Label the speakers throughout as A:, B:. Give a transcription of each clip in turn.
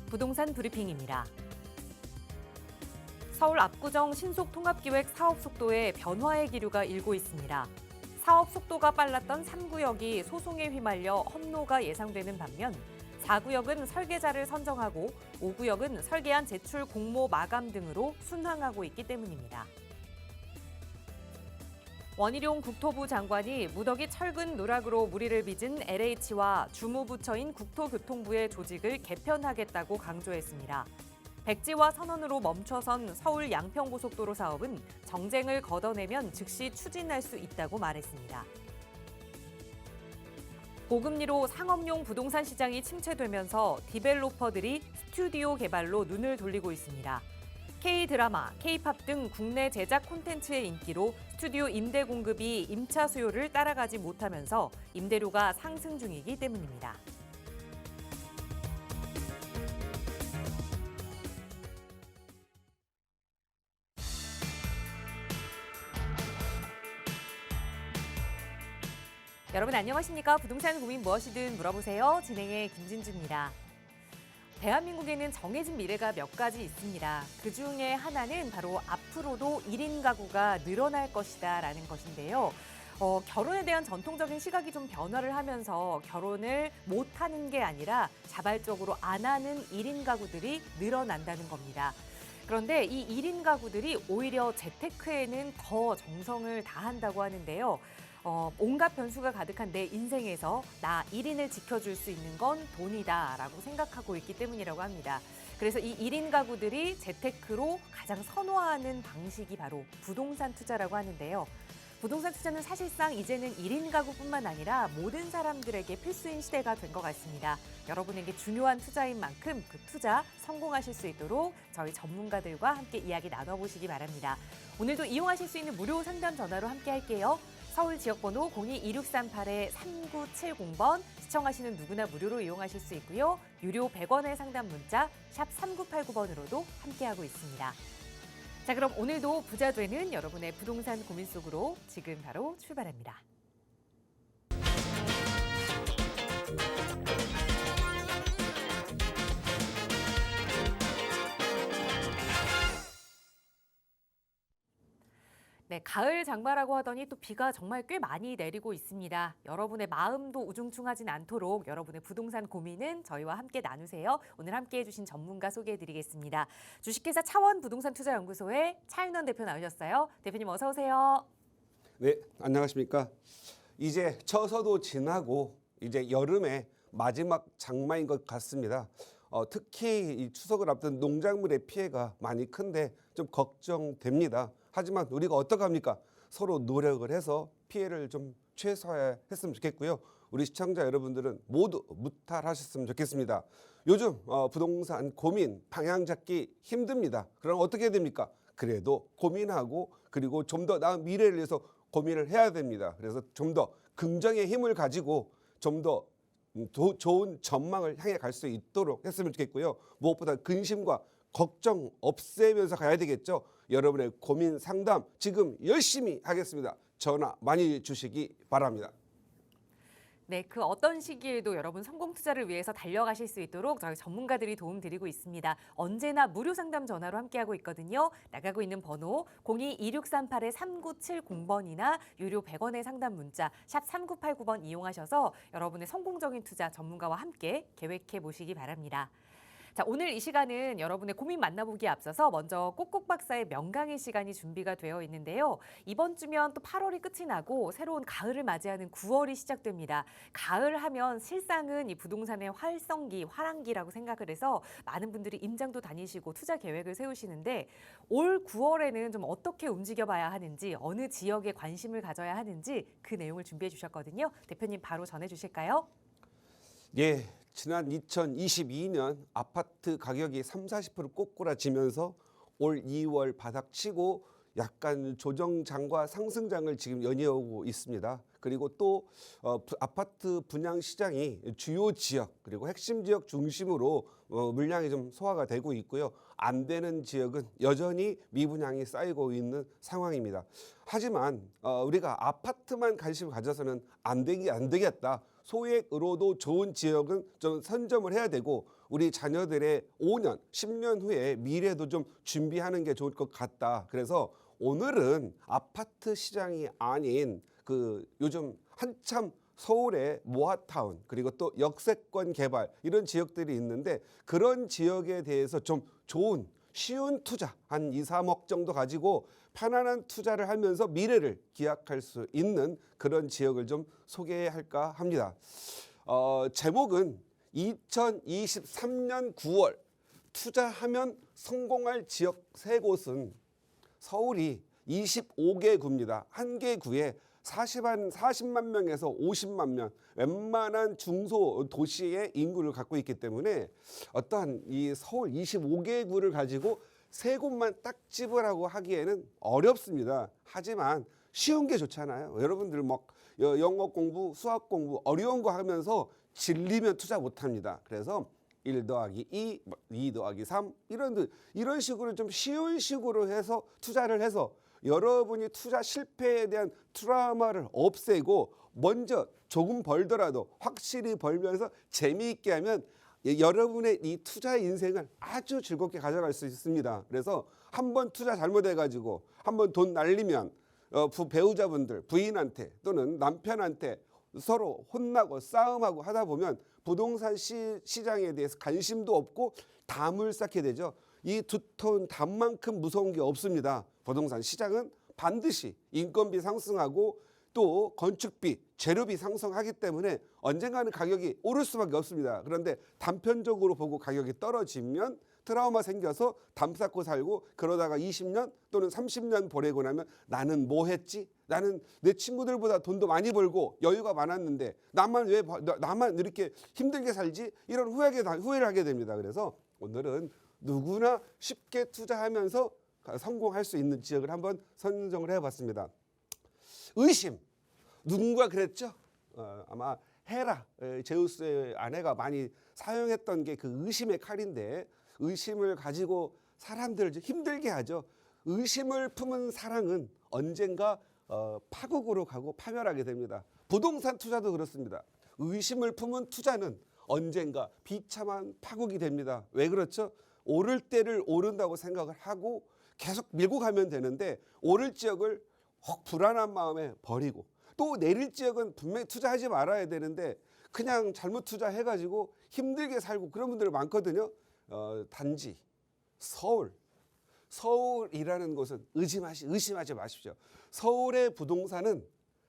A: 부동산 브리핑입니다. 서울 압구정 신속통합기획 사업 속도에 변화의 기류가 일고 있습니다. 사업 속도가 빨랐던 3구역이 소송에 휘말려 험로가 예상되는 반면 4구역은 설계자를 선정하고 5구역은 설계안 제출 공모 마감 등으로 순항하고 있기 때문입니다. 원희룡 국토부 장관이 무더기 철근 누락으로 무리를 빚은 LH와 주무부처인 국토교통부의 조직을 개편하겠다고 강조했습니다. 백지화 선언으로 멈춰선 서울 양평고속도로 사업은 정쟁을 걷어내면 즉시 추진할 수 있다고 말했습니다. 고금리로 상업용 부동산 시장이 침체되면서 디벨로퍼들이 스튜디오 개발로 눈을 돌리고 있습니다. K-드라마, K-팝 등 국내 제작 콘텐츠의 인기로 스튜디오 임대 공급이 임차 수요를 따라가지 못하면서 임대료가 상승 중이기 때문입니다. 여러분 안녕하십니까? 부동산 고민 무엇이든 물어보세요. 진행의 김진주입니다. 대한민국에는 정해진 미래가 몇 가지 있습니다. 그중에 하나는 바로 앞으로도 1인 가구가 늘어날 것이다라는 것인데요. 결혼에 대한 전통적인 시각이 좀 변화를 하면서 결혼을 못하는 게 아니라 자발적으로 안 하는 1인 가구들이 늘어난다는 겁니다. 그런데 이 1인 가구들이 오히려 재테크에는 더 정성을 다한다고 하는데요. 온갖 변수가 가득한 내 인생에서 나 1인을 지켜줄 수 있는 건 돈이다라고 생각하고 있기 때문이라고 합니다. 그래서 이 1인 가구들이 재테크로 가장 선호하는 방식이 바로 부동산 투자라고 하는데요. 부동산 투자는 사실상 이제는 1인 가구뿐만 아니라 모든 사람들에게 필수인 시대가 된 것 같습니다. 여러분에게 중요한 투자인 만큼 그 투자 성공하실 수 있도록 저희 전문가들과 함께 이야기 나눠보시기 바랍니다. 오늘도 이용하실 수 있는 무료 상담 전화로 함께 할게요. 서울 지역번호 02-2638-3970번 시청하시는 누구나 무료로 이용하실 수 있고요. 유료 100원의 상담 문자 샵 3989번으로도 함께하고 있습니다. 자, 그럼 오늘도 부자 되는 여러분의 부동산 고민 속으로 지금 바로 출발합니다. 네, 가을 장마라고 하더니 또 비가 정말 꽤 많이 내리고 있습니다. 여러분의 마음도 우중충하진 않도록 여러분의 부동산 고민은 저희와 함께 나누세요. 오늘 함께해 주신 전문가 소개해드리겠습니다. 주식회사 차원 부동산투자연구소의 차윤원 대표 나오셨어요. 대표님 어서 오세요.
B: 네, 안녕하십니까. 이제 처서도 지나고 이제 여름의 마지막 장마인 것 같습니다. 특히 이 추석을 앞둔 농작물의 피해가 많이 큰데 좀 걱정됩니다. 하지만 우리가 어떡합니까? 서로 노력을 해서 피해를 좀 최소화했으면 좋겠고요. 우리 시청자 여러분들은 모두 무탈하셨으면 좋겠습니다. 요즘 부동산 고민 방향 잡기 힘듭니다. 그럼 어떻게 해야 됩니까? 그래도 고민하고 그리고 좀 더 나은 미래를 위해서 고민을 해야 됩니다. 그래서 좀 더 긍정의 힘을 가지고 좀 더 좋은 전망을 향해 갈 수 있도록 했으면 좋겠고요. 무엇보다 근심과 걱정 없애면서 가야 되겠죠. 여러분의 고민 상담 지금 열심히 하겠습니다. 전화 많이 주시기 바랍니다.
A: 네, 그 어떤 시기에도 여러분 성공 투자를 위해서 달려가실 수 있도록 저희 전문가들이 도움드리고 있습니다. 언제나 무료 상담 전화로 함께하고 있거든요. 나가고 있는 번호 02-2638-3970번이나 유료 100원의 상담 문자 샵 3989번 이용하셔서 여러분의 성공적인 투자 전문가와 함께 계획해 보시기 바랍니다. 자, 오늘 이 시간은 여러분의 고민 만나보기에 앞서서 먼저 꼭꼭 박사의 명강의 시간이 준비가 되어 있는데요. 이번 주면 또 8월이 끝이 나고 새로운 가을을 맞이하는 9월이 시작됩니다. 가을 하면 실상은 이 부동산의 활성기, 화랑기라고 생각을 해서 많은 분들이 임장도 다니시고 투자 계획을 세우시는데 올 9월에는 좀 어떻게 움직여봐야 하는지, 어느 지역에 관심을 가져야 하는지 그 내용을 준비해 주셨거든요. 대표님 바로 전해주실까요?
B: 예, 지난 2022년 아파트 가격이 30-40% 꼬꾸라지면서 올 2월 바닥치고 약간 조정장과 상승장을 지금 연이어오고 있습니다. 그리고 또 아파트 분양 시장이 주요 지역 그리고 핵심 지역 중심으로 물량이 좀 소화가 되고 있고요. 안 되는 지역은 여전히 미분양이 쌓이고 있는 상황입니다. 하지만 우리가 아파트만 관심을 가져서는 안 되겠다. 소액으로도 좋은 지역은 좀 선점을 해야 되고 우리 자녀들의 5년, 10년 후에 미래도 좀 준비하는 게 좋을 것 같다. 그래서 오늘은 아파트 시장이 아닌 그 요즘 한참 서울의 모아타운 그리고 또 역세권 개발 이런 지역들이 있는데 그런 지역에 대해서 좀 좋은 쉬운 투자 한 2, 3억 정도 가지고 편안한 투자를 하면서 미래를 기약할 수 있는 그런 지역을 좀 소개할까 합니다. 제목은 2023년 9월 투자하면 성공할 지역 세 곳은 서울이 25개 구입니다. 한 개 구에 40만 명에서 50만 명 웬만한 중소 도시의 인구를 갖고 있기 때문에 어떠한 이 서울 25개 구를 가지고 세 곳만 딱 집으라고 하기에는 어렵습니다. 하지만 쉬운 게 좋잖아요. 여러분들 막 영어 공부, 수학 공부 어려운 거 하면서 질리면 투자 못 합니다. 그래서 1 더하기 2, 2 더하기 3 이런 식으로 좀 쉬운 식으로 해서 투자를 해서 여러분이 투자 실패에 대한 트라우마를 없애고 먼저 조금 벌더라도 확실히 벌면서 재미있게 하면 여러분의 이 투자 인생을 아주 즐겁게 가져갈 수 있습니다. 그래서 한번 투자 잘못해가지고 한번 돈 날리면 배우자분들, 부인한테 또는 남편한테 서로 혼나고 싸움하고 하다 보면 부동산 시장에 대해서 관심도 없고 담을 쌓게 되죠. 이 두터운 담만큼 무서운 게 없습니다. 부동산 시장은 반드시 인건비 상승하고 또 건축비, 재료비 상승하기 때문에 언젠가는 가격이 오를 수밖에 없습니다. 그런데 단편적으로 보고 가격이 떨어지면 트라우마 생겨서 담 쌓고 살고 그러다가 20년 또는 30년 보내고 나면 나는 뭐 했지? 나는 내 친구들보다 돈도 많이 벌고 여유가 많았는데 나만 이렇게 힘들게 살지? 이런 후회를 하게 됩니다. 그래서 오늘은 누구나 쉽게 투자하면서 성공할 수 있는 지역을 한번 선정을 해봤습니다. 의심. 누군가 그랬죠? 아마 헤라, 제우스의 아내가 많이 사용했던 게 그 의심의 칼인데 의심을 가지고 사람들을 힘들게 하죠. 의심을 품은 사랑은 언젠가 파국으로 가고 파멸하게 됩니다. 부동산 투자도 그렇습니다. 의심을 품은 투자는 언젠가 비참한 파국이 됩니다. 왜 그렇죠? 오를 때를 오른다고 생각을 하고 계속 밀고 가면 되는데 오를 지역을 혹 불안한 마음에 버리고 또 내릴 지역은 분명히 투자하지 말아야 되는데 그냥 잘못 투자해가지고 힘들게 살고 그런 분들 많거든요. 단지 서울이라는 곳은 의심하지 마십시오. 서울의 부동산은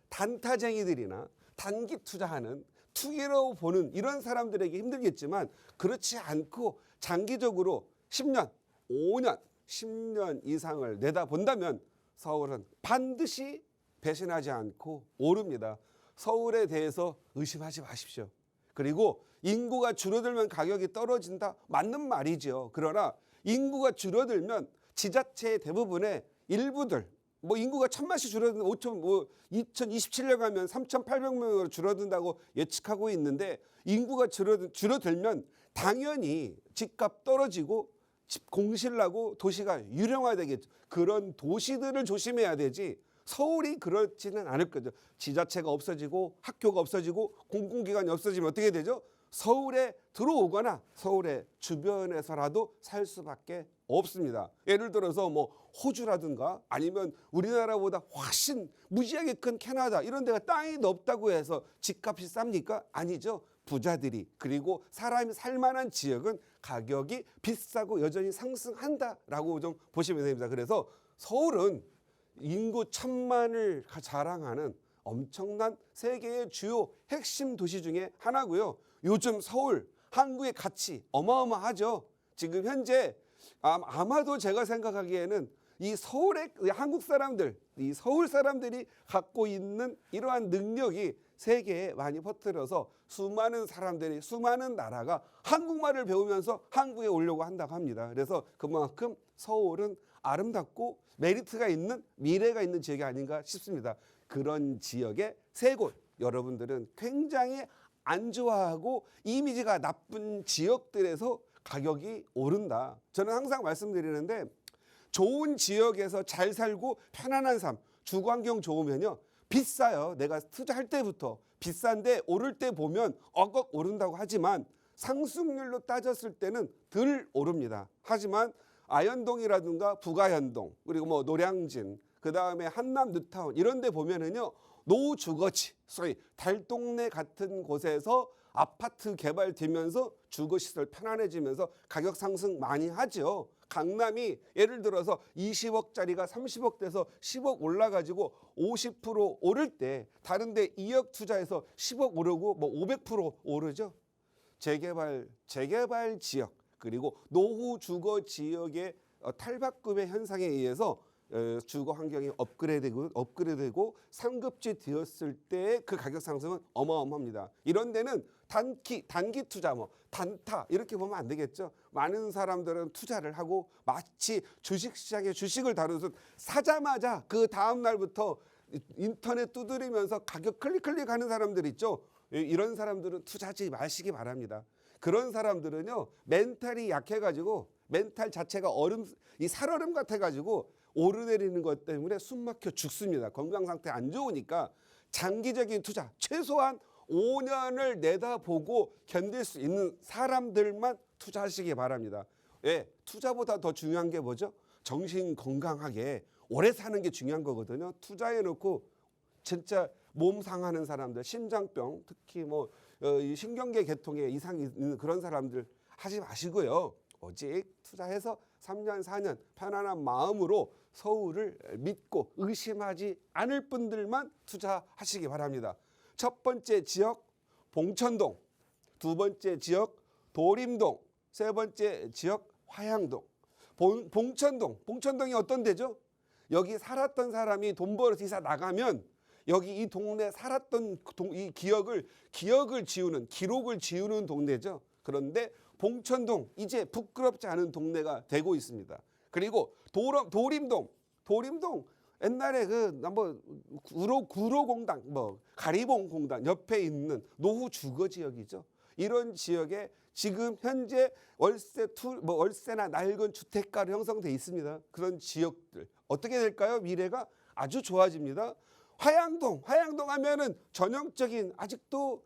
B: 단타쟁이들이나 단기 투자하는 투기로 보는 이런 사람들에게 힘들겠지만 그렇지 않고 장기적으로 10년, 5년, 10년 이상을 내다본다면 서울은 반드시 배신하지 않고 오릅니다. 서울에 대해서 의심하지 마십시오. 그리고 인구가 줄어들면 가격이 떨어진다. 맞는 말이죠. 그러나 인구가 줄어들면 지자체의 대부분의 일부들 인구가 1,000만씩 줄어드는 2027년 가면 3,800명으로 줄어든다고 예측하고 있는데 인구가 줄어들면 당연히 집값 떨어지고 집 공실나고 도시가 유령화되겠죠. 그런 도시들을 조심해야 되지 서울이 그렇지는 않을 거죠. 지자체가 없어지고 학교가 없어지고 공공기관이 없어지면 어떻게 되죠? 서울에 들어오거나 서울의 주변에서라도 살 수밖에 없습니다. 예를 들어서 호주라든가 아니면 우리나라보다 훨씬 무지하게 큰 캐나다 이런 데가 땅이 넓다고 해서 집값이 쌉니까? 아니죠. 부자들이 그리고 사람이 살만한 지역은 가격이 비싸고 여전히 상승한다라고 좀 보시면 됩니다. 그래서 서울은 인구 1,000만을 자랑하는 엄청난 세계의 주요 핵심 도시 중에 하나고요. 요즘 서울, 한국의 가치 어마어마하죠. 지금 현재 아마도 제가 생각하기에는 이 서울의 한국 사람들, 이 서울 사람들이 갖고 있는 이러한 능력이 세계에 많이 퍼뜨려서 수많은 사람들이 수많은 나라가 한국말을 배우면서 한국에 오려고 한다고 합니다. 그래서 그만큼 서울은 아름답고 메리트가 있는 미래가 있는 지역이 아닌가 싶습니다. 그런 지역의 세 곳 여러분들은 굉장히 안 좋아하고 이미지가 나쁜 지역들에서 가격이 오른다. 저는 항상 말씀드리는데 좋은 지역에서 잘 살고 편안한 삶, 주거 환경 좋으면요. 비싸요. 내가 투자할 때부터 비싼데 오를 때 보면 어걱 오른다고 하지만 상승률로 따졌을 때는 덜 오릅니다. 하지만 아현동이라든가 북아현동 그리고 뭐 노량진 그다음에 한남 뉴타운 이런 데 보면은요. 노주거지 소위 달동네 같은 곳에서 아파트 개발되면서 주거시설 편안해지면서 가격 상승 많이 하죠. 강남이 예를 들어서 20억짜리가 30억 돼서 10억 올라가지고 50% 오를 때 다른 데 2억 투자해서 10억 오르고 뭐 500% 오르죠. 재개발 지역 그리고 노후 주거 지역의 탈바꿈의 현상에 의해서 주거 환경이 업그레이드되고 상급지 되었을 때 그 가격 상승은 어마어마합니다. 이런 데는 단기 투자 뭐 단타 이렇게 보면 안 되겠죠. 많은 사람들은 투자를 하고 마치 주식시장의 주식을 다루듯 사자마자 그 다음 날부터 인터넷 두드리면서 가격 클릭하는 사람들 있죠. 이런 사람들은 투자하지 마시기 바랍니다. 그런 사람들은요 멘탈이 약해가지고 멘탈 자체가 이 살얼음 같아가지고 오르내리는 것 때문에 숨막혀 죽습니다. 건강 상태 안 좋으니까 장기적인 투자 최소한 5년을 내다보고 견딜 수 있는 사람들만 투자하시기 바랍니다. 예, 투자보다 더 중요한 게 뭐죠? 정신 건강하게 오래 사는 게 중요한 거거든요. 투자해놓고 진짜 몸 상하는 사람들, 심장병, 특히 뭐 신경계 계통에 이상이 있는 그런 사람들 하지 마시고요. 오직 투자해서 3년, 4년 편안한 마음으로 서울을 믿고 의심하지 않을 분들만 투자하시기 바랍니다. 첫 번째 지역 봉천동, 두 번째 지역 도림동, 세 번째 지역 화양동. 봉천동이 어떤 데죠? 여기 살았던 사람이 돈 벌어서 이사 나가면 여기 이 동네 살았던 이 기억을 지우는 기록을 지우는 동네죠. 그런데 봉천동 이제 부끄럽지 않은 동네가 되고 있습니다. 그리고 도림동 옛날에 구로공단 가리봉공단 옆에 있는 노후 주거 지역이죠. 이런 지역에 지금 현재 월세나 낡은 주택가로 형성돼 있습니다. 그런 지역들 어떻게 될까요? 미래가 아주 좋아집니다. 화양동 하면은 전형적인 아직도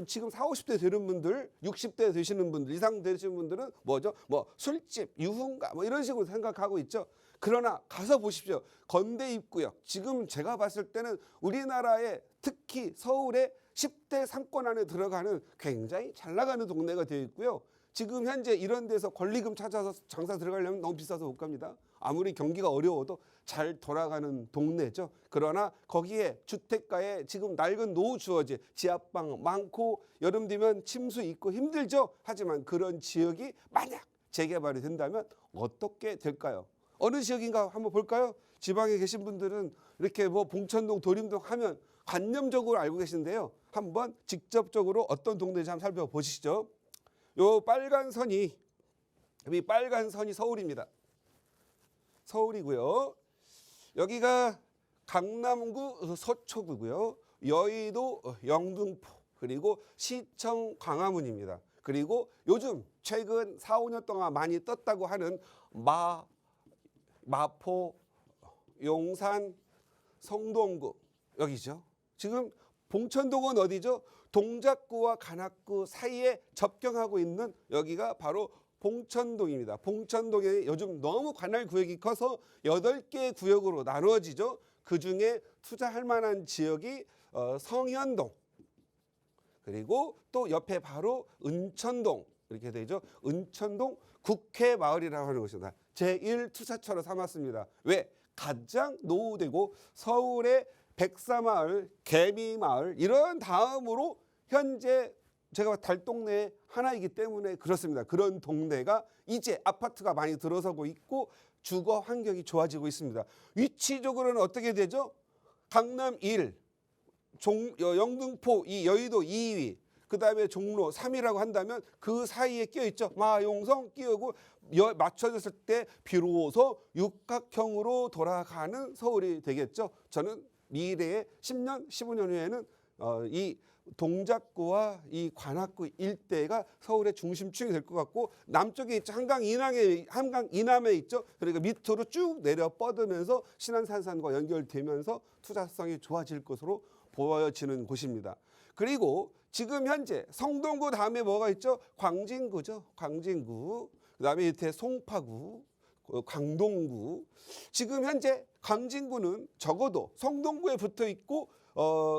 B: 지금 40, 50대 되는 분들, 60대 되시는 분들, 이상 되시는 분들은 뭐죠? 뭐 술집, 유흥가 이런 식으로 생각하고 있죠. 그러나 가서 보십시오. 건대 입구역. 지금 제가 봤을 때는 우리나라의 특히 서울의 10대 상권 안에 들어가는 굉장히 잘 나가는 동네가 되어 있고요. 지금 현재 이런 데서 권리금 찾아서 장사 들어가려면 너무 비싸서 못 갑니다. 아무리 경기가 어려워도 잘 돌아가는 동네죠. 그러나 거기에 주택가에 지금 낡은 노후 주거지, 지하방 많고 여름 되면 침수 있고 힘들죠. 하지만 그런 지역이 만약 재개발이 된다면 어떻게 될까요? 어느 지역인가 한번 볼까요? 지방에 계신 분들은 이렇게 봉천동, 도림동 하면 관념적으로 알고 계신데요. 한번 직접적으로 어떤 동네인지 한번 살펴보시죠. 이 빨간 선이 서울입니다. 서울이고요. 여기가 강남구 서초구고요. 여의도 영등포 그리고 시청 광화문입니다. 그리고 요즘 최근 4, 5년 동안 많이 떴다고 하는 마포, 용산, 성동구 여기죠. 지금 봉천동은 어디죠? 동작구와 관악구 사이에 접경하고 있는 여기가 바로 봉천동입니다. 봉천동에 요즘 너무 관할 구역이 커서 8개 구역으로 나누어지죠. 그중에 투자할 만한 지역이 성현동 그리고 또 옆에 바로 은천동 이렇게 되죠. 은천동 국회마을이라고 하는 곳입니다. 제1투자처로 삼았습니다. 왜? 가장 노후되고 서울의 백사마을, 개미마을 이런 다음으로 현재 제가 달동네 하나이기 때문에 그렇습니다. 그런 동네가 이제 아파트가 많이 들어서고 있고 주거 환경이 좋아지고 있습니다. 위치적으로는 어떻게 되죠? 강남 1, 영등포 2, 여의도 2위, 그 다음에 종로 3위라고 한다면 그 사이에 끼어있죠. 마용성 끼우고 맞춰졌을 때 비로소 육각형으로 돌아가는 서울이 되겠죠. 저는 미래의 10년, 15년 후에는 이 동작구와 이 관악구 일대가 서울의 중심축이 될 것 같고 남쪽에 있죠. 한강 이남에 있죠. 그러니까 밑으로 쭉 내려 뻗으면서 신안산산과 연결되면서 투자성이 좋아질 것으로 보여지는 곳입니다. 그리고 지금 현재 성동구 다음에 뭐가 있죠? 광진구죠. 광진구. 그다음에 밑에 송파구, 광동구. 지금 현재 광진구는 적어도 성동구에 붙어 있고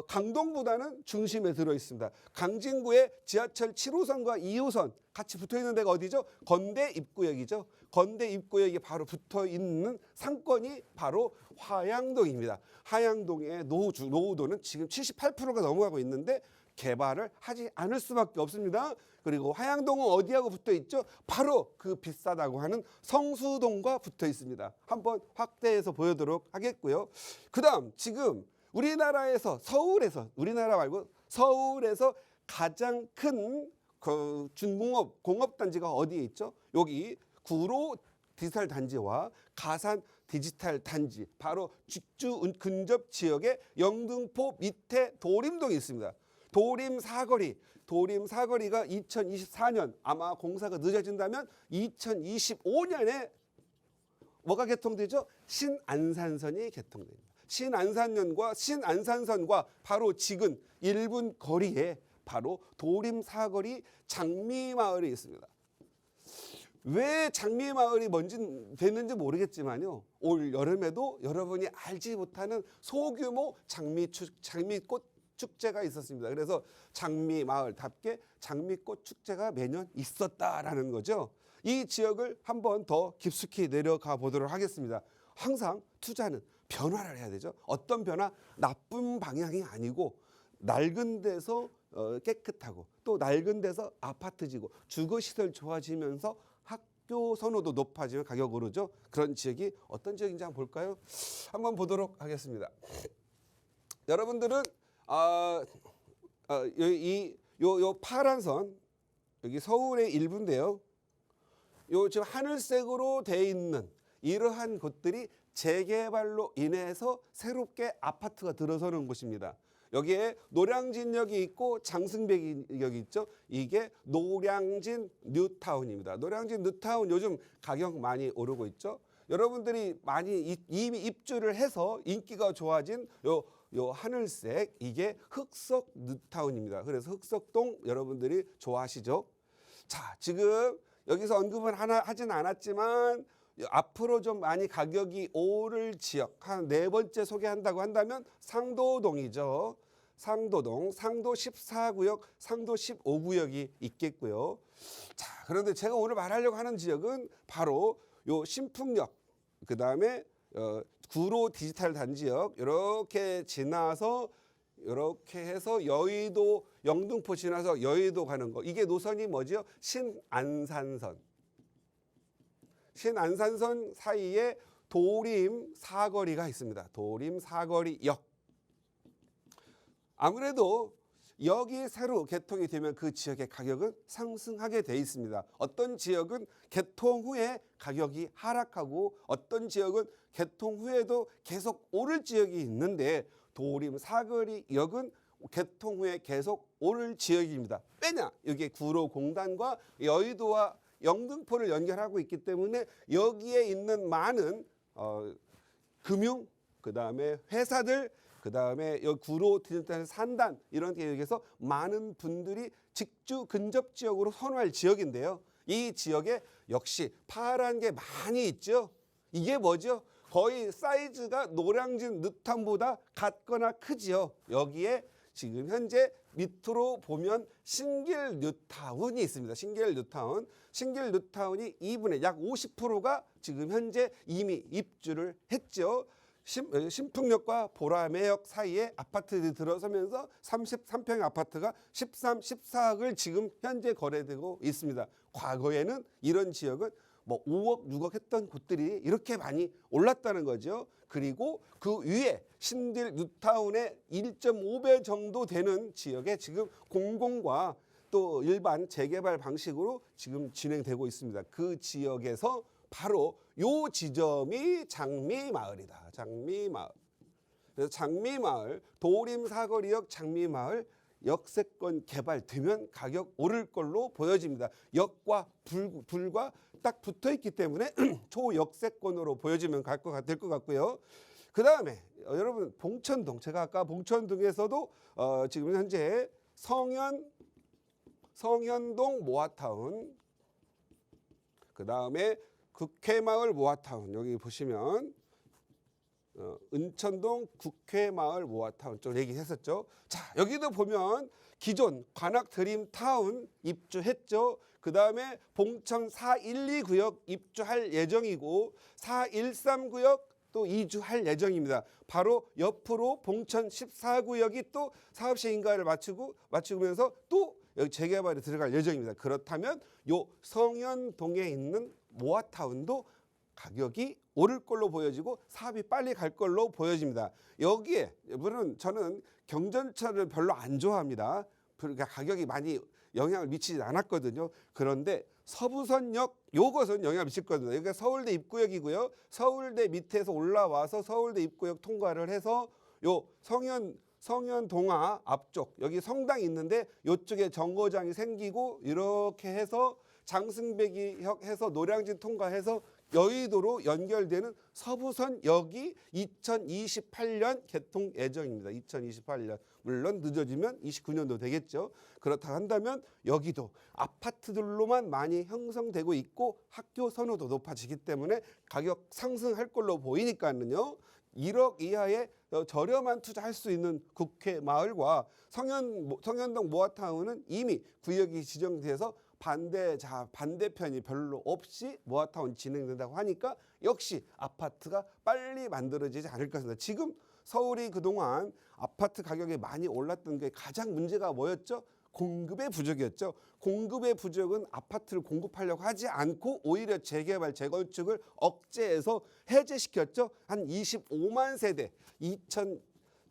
B: 강동보다는 중심에 들어 있습니다. 광진구에 지하철 7호선과 2호선 같이 붙어 있는 데가 어디죠? 건대 입구역이죠. 건대 입구역이 바로 붙어 있는 상권이 바로 화양동입니다. 화양동의 노후도는 지금 78%가 넘어가고 있는데 개발을 하지 않을 수밖에 없습니다. 그리고 화양동은 어디하고 붙어 있죠? 바로 그 비싸다고 하는 성수동과 붙어 있습니다. 한번 확대해서 보여드리도록 하겠고요. 그다음 지금 우리나라에서 우리나라 말고 서울에서 가장 큰 그 중공업 공업단지가 어디에 있죠? 여기 구로 디지털 단지와 가산 디지털 단지, 바로 직주 근접 지역의 영등포 밑에 도림동이 있습니다. 도림 사거리가 2024년 아마 공사가 늦어진다면 2025년에 뭐가 개통되죠? 신안산선이 개통됩니다. 신안산선과 바로 지금 1분 거리에 바로 도림 사거리 장미마을이 있습니다. 왜 장미마을이 먼저 됐는지 모르겠지만요. 올 여름에도 여러분이 알지 못하는 소규모 장미꽃 축제가 있었습니다. 그래서 장미마을답게 장미꽃 축제가 매년 있었다라는 거죠. 이 지역을 한번 더 깊숙이 내려가 보도록 하겠습니다. 항상 투자는 변화를 해야 되죠. 어떤 변화? 나쁜 방향이 아니고 낡은 데서 깨끗하고 또 낡은 데서 아파트 지고 주거시설 좋아지면서 학교 선호도 높아지면 가격 오르죠. 그런 지역이 어떤 지역인지 한번 볼까요? 한번 보도록 하겠습니다. 여러분들은 요 파란 선 여기 서울의 일부인데요. 요 지금 하늘색으로 돼 있는 이러한 곳들이 재개발로 인해서 새롭게 아파트가 들어서는 곳입니다. 여기에 노량진역이 있고 장승백역이 있죠. 이게 노량진 뉴타운입니다. 노량진 뉴타운 요즘 가격 많이 오르고 있죠. 여러분들이 많이 이미 입주를 해서 인기가 좋아진 요 하늘색 이게 흑석 뉴타운입니다. 그래서 흑석동 여러분들이 좋아하시죠. 자, 지금 여기서 언급은 하진 않았지만 앞으로 좀 많이 가격이 오를 지역 한 네 번째 소개한다고 한다면 상도동이죠. 상도 14구역, 상도 15구역이 있겠고요. 자, 그런데 제가 오늘 말하려고 하는 지역은 바로 요 신풍역, 그 다음에 구로 디지털 단지역 이렇게 지나서 이렇게 해서 여의도 영등포 지나서 여의도 가는 거. 이게 노선이 뭐죠? 신안산선 사이에 도림 사거리가 있습니다. 도림 사거리역. 아무래도 여기 새로 개통이 되면 그 지역의 가격은 상승하게 돼 있습니다. 어떤 지역은 개통 후에 가격이 하락하고 어떤 지역은 개통 후에도 계속 오를 지역이 있는데 도림 사거리역은 개통 후에 계속 오를 지역입니다. 왜냐? 여기에 구로공단과 여의도와 영등포를 연결하고 있기 때문에 여기에 있는 많은 금융, 그 다음에 회사들, 그 다음에 여기 구로 디지털 산단 이런 지역에서 많은 분들이 직주 근접 지역으로 선호할 지역인데요. 이 지역에 역시 파란 게 많이 있죠. 이게 뭐죠? 거의 사이즈가 노량진 뉴타운보다 같거나 크지요. 여기에 지금 현재 밑으로 보면 신길 뉴타운이 있습니다. 신길 뉴타운이 2분의 약 50%가 지금 현재 이미 입주를 했죠. 신풍역과 보라매역 사이에 아파트들이 들어서면서 33평의 아파트가 13, 14억을 지금 현재 거래되고 있습니다. 과거에는 이런 지역은 뭐 5억, 6억 했던 곳들이 이렇게 많이 올랐다는 거죠. 그리고 그 위에 신길 뉴타운의 1.5배 정도 되는 지역에 지금 공공과 또 일반 재개발 방식으로 지금 진행되고 있습니다. 그 지역에서 바로 요 지점이 장미마을이다. 장미마을. 그래서 장미마을, 도림사거리역 장미마을 역세권 개발되면 가격 오를 걸로 보여집니다. 역과 불과 딱 붙어 있기 때문에 초역세권으로 보여지면 될 것 같고요. 그다음에 여러분 봉천동, 제가 아까 봉천동에서도 지금 현재 성현동 모아타운, 그다음에 국회마을 모아타운, 여기 보시면 은천동 국회마을 모아타운 쪽 얘기했었죠. 자, 여기도 보면 기존 관악 드림타운 입주했죠. 그다음에 봉천 412 구역 입주할 예정이고 413 구역 또 이주할 예정입니다. 바로 옆으로 봉천 14구역이 또 사업 시행인가를 마치면서 또 여기 재개발에 들어갈 예정입니다. 그렇다면 요 성현동에 있는 모아타운도 가격이 오를 걸로 보여지고 사업이 빨리 갈 걸로 보여집니다. 여기에 물론 저는 경전철을 별로 안 좋아합니다. 그러니까 가격이 많이 영향을 미치지 않았거든요. 그런데 서부선역 요것은 영향을 미칠 거거든요. 여기가 서울대 입구역이고요. 서울대 밑에서 올라와서 서울대 입구역 통과를 해서 요 성현동화 앞쪽 여기 성당이 있는데 이쪽에 정거장이 생기고 이렇게 해서 장승배기역 해서 노량진 통과해서 여의도로 연결되는 서부선역이 2028년 개통 예정입니다. 2028년. 물론 늦어지면 29년도 되겠죠. 그렇다 한다면 여기도 아파트들로만 많이 형성되고 있고 학교 선호도 높아지기 때문에 가격 상승할 걸로 보이니까는요. 1억 이하의 저렴한 투자할 수 있는 국회 마을과 성현동 모아타운은 이미 구역이 지정돼서 반대편이 별로 없이 모아타운 진행된다고 하니까 역시 아파트가 빨리 만들어지지 않을 것입니다. 지금 서울이 그동안 아파트 가격이 많이 올랐던 게 가장 문제가 뭐였죠? 공급의 부족이었죠. 공급의 부족은 아파트를 공급하려고 하지 않고 오히려 재개발, 재건축을 억제해서 해제시켰죠. 한 25만 세대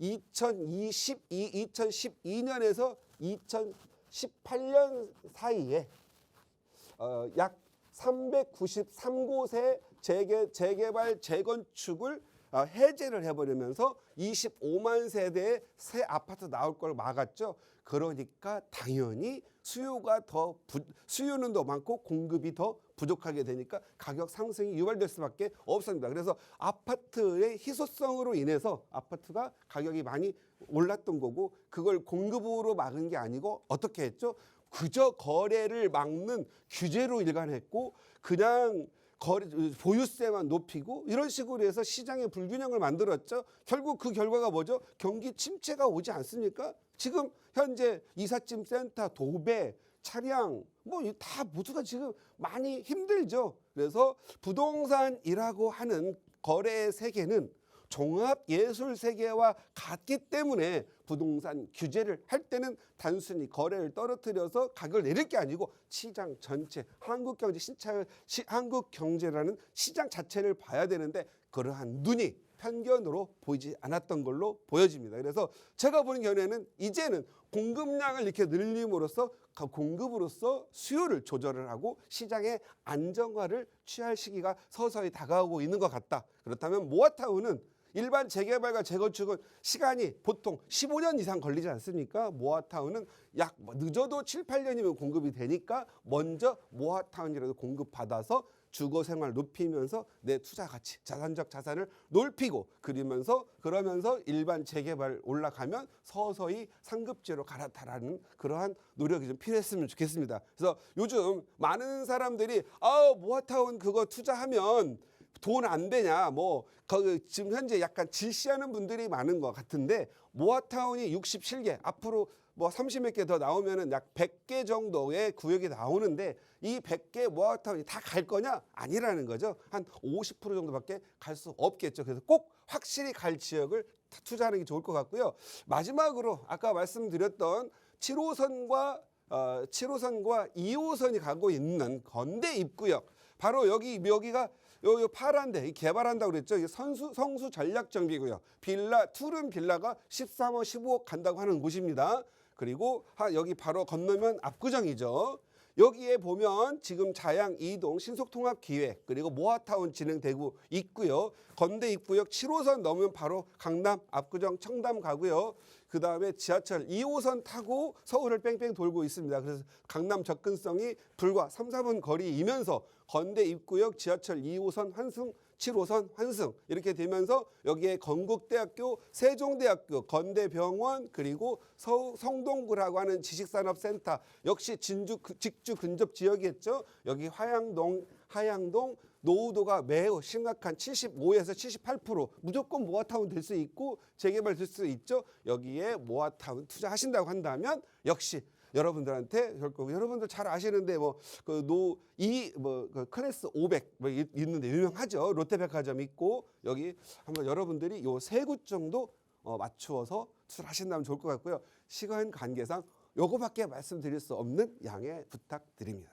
B: 2012년에서 2018년 사이에 약 393곳의 재개발, 재건축을 해제를 해버리면서 25만 세대의 새 아파트 나올 걸 막았죠. 그러니까 당연히 수요는 더 많고 공급이 더 부족하게 되니까 가격 상승이 유발될 수밖에 없습니다. 그래서 아파트의 희소성으로 인해서 아파트가 가격이 많이 올랐던 거고 그걸 공급으로 막은 게 아니고 어떻게 했죠? 그저 거래를 막는 규제로 일관했고 그냥 보유세만 높이고 이런 식으로 해서 시장의 불균형을 만들었죠. 결국 그 결과가 뭐죠? 경기 침체가 오지 않습니까? 지금 현재 이삿짐 센터, 도배, 차량 뭐 다 모두가 지금 많이 힘들죠. 그래서 부동산이라고 하는 거래의 세계는 종합예술 세계와 같기 때문에 부동산 규제를 할 때는 단순히 거래를 떨어뜨려서 가격을 내릴 게 아니고 시장 전체, 한국 경제라는 시장 자체를 봐야 되는데 그러한 눈이 편견으로 보이지 않았던 걸로 보여집니다. 그래서 제가 보는 견해는 이제는 공급량을 이렇게 늘림으로써 공급으로서 수요를 조절을 하고 시장의 안정화를 취할 시기가 서서히 다가오고 있는 것 같다. 그렇다면 모아타운은 일반 재개발과 재건축은 시간이 보통 15년 이상 걸리지 않습니까? 모아타운은 약 늦어도 7, 8년이면 공급이 되니까 먼저 모아타운이라도 공급받아서 주거생활 높이면서 내 투자 가치, 자산적 자산을 높이고 그러면서 일반 재개발 올라가면 서서히 상급지로 갈아타라는 그러한 노력이 좀 필요했으면 좋겠습니다. 그래서 요즘 많은 사람들이 모아타운 그거 투자하면 돈 안 되냐 지금 현재 약간 질시하는 분들이 많은 것 같은데 모아타운이 67개 앞으로 30몇 개 더 나오면은 약 100개 정도의 구역이 나오는데 이 100개 모아타운이 다 갈 거냐? 아니라는 거죠. 한 50% 정도밖에 갈 수 없겠죠. 그래서 꼭 확실히 갈 지역을 투자하는 게 좋을 것 같고요. 마지막으로 아까 말씀드렸던 7호선과 2호선이 가고 있는 건대 입구역 바로 여기가 요 파란데 개발한다고 그랬죠. 성수 전략정비구역 푸른 빌라가 13억 15억 간다고 하는 곳입니다. 그리고 여기 바로 건너면 압구정이죠. 여기에 보면 지금 자양 2동 신속통합기획 그리고 모아타운 진행되고 있고요. 건대 입구역 7호선 넘으면 바로 강남, 압구정, 청담 가고요. 그다음에 지하철 2호선 타고 서울을 뺑뺑 돌고 있습니다. 그래서 강남 접근성이 불과 3, 4분 거리이면서 건대 입구역 지하철 2호선 환승, 7호선 환승 이렇게 되면서 여기에 건국대학교, 세종대학교, 건대병원 그리고 성동구라고 하는 지식산업센터 역시 직주 근접 지역이었죠. 여기 하양동 노후도가 매우 심각한 75에서 78% 무조건 모아타운 될 수 있고 재개발 될 수 있죠. 여기에 모아타운 투자하신다고 한다면 역시 여러분들한테 결국 여러분들 잘 아시는데 그 클래스 500 있는데 유명하죠. 롯데백화점 있고 여기 한번 여러분들이 요 세 곳 정도 맞추어서 투자를 하신다면 좋을 것 같고요. 시간 관계상 요거밖에 말씀드릴 수 없는 양해 부탁드립니다.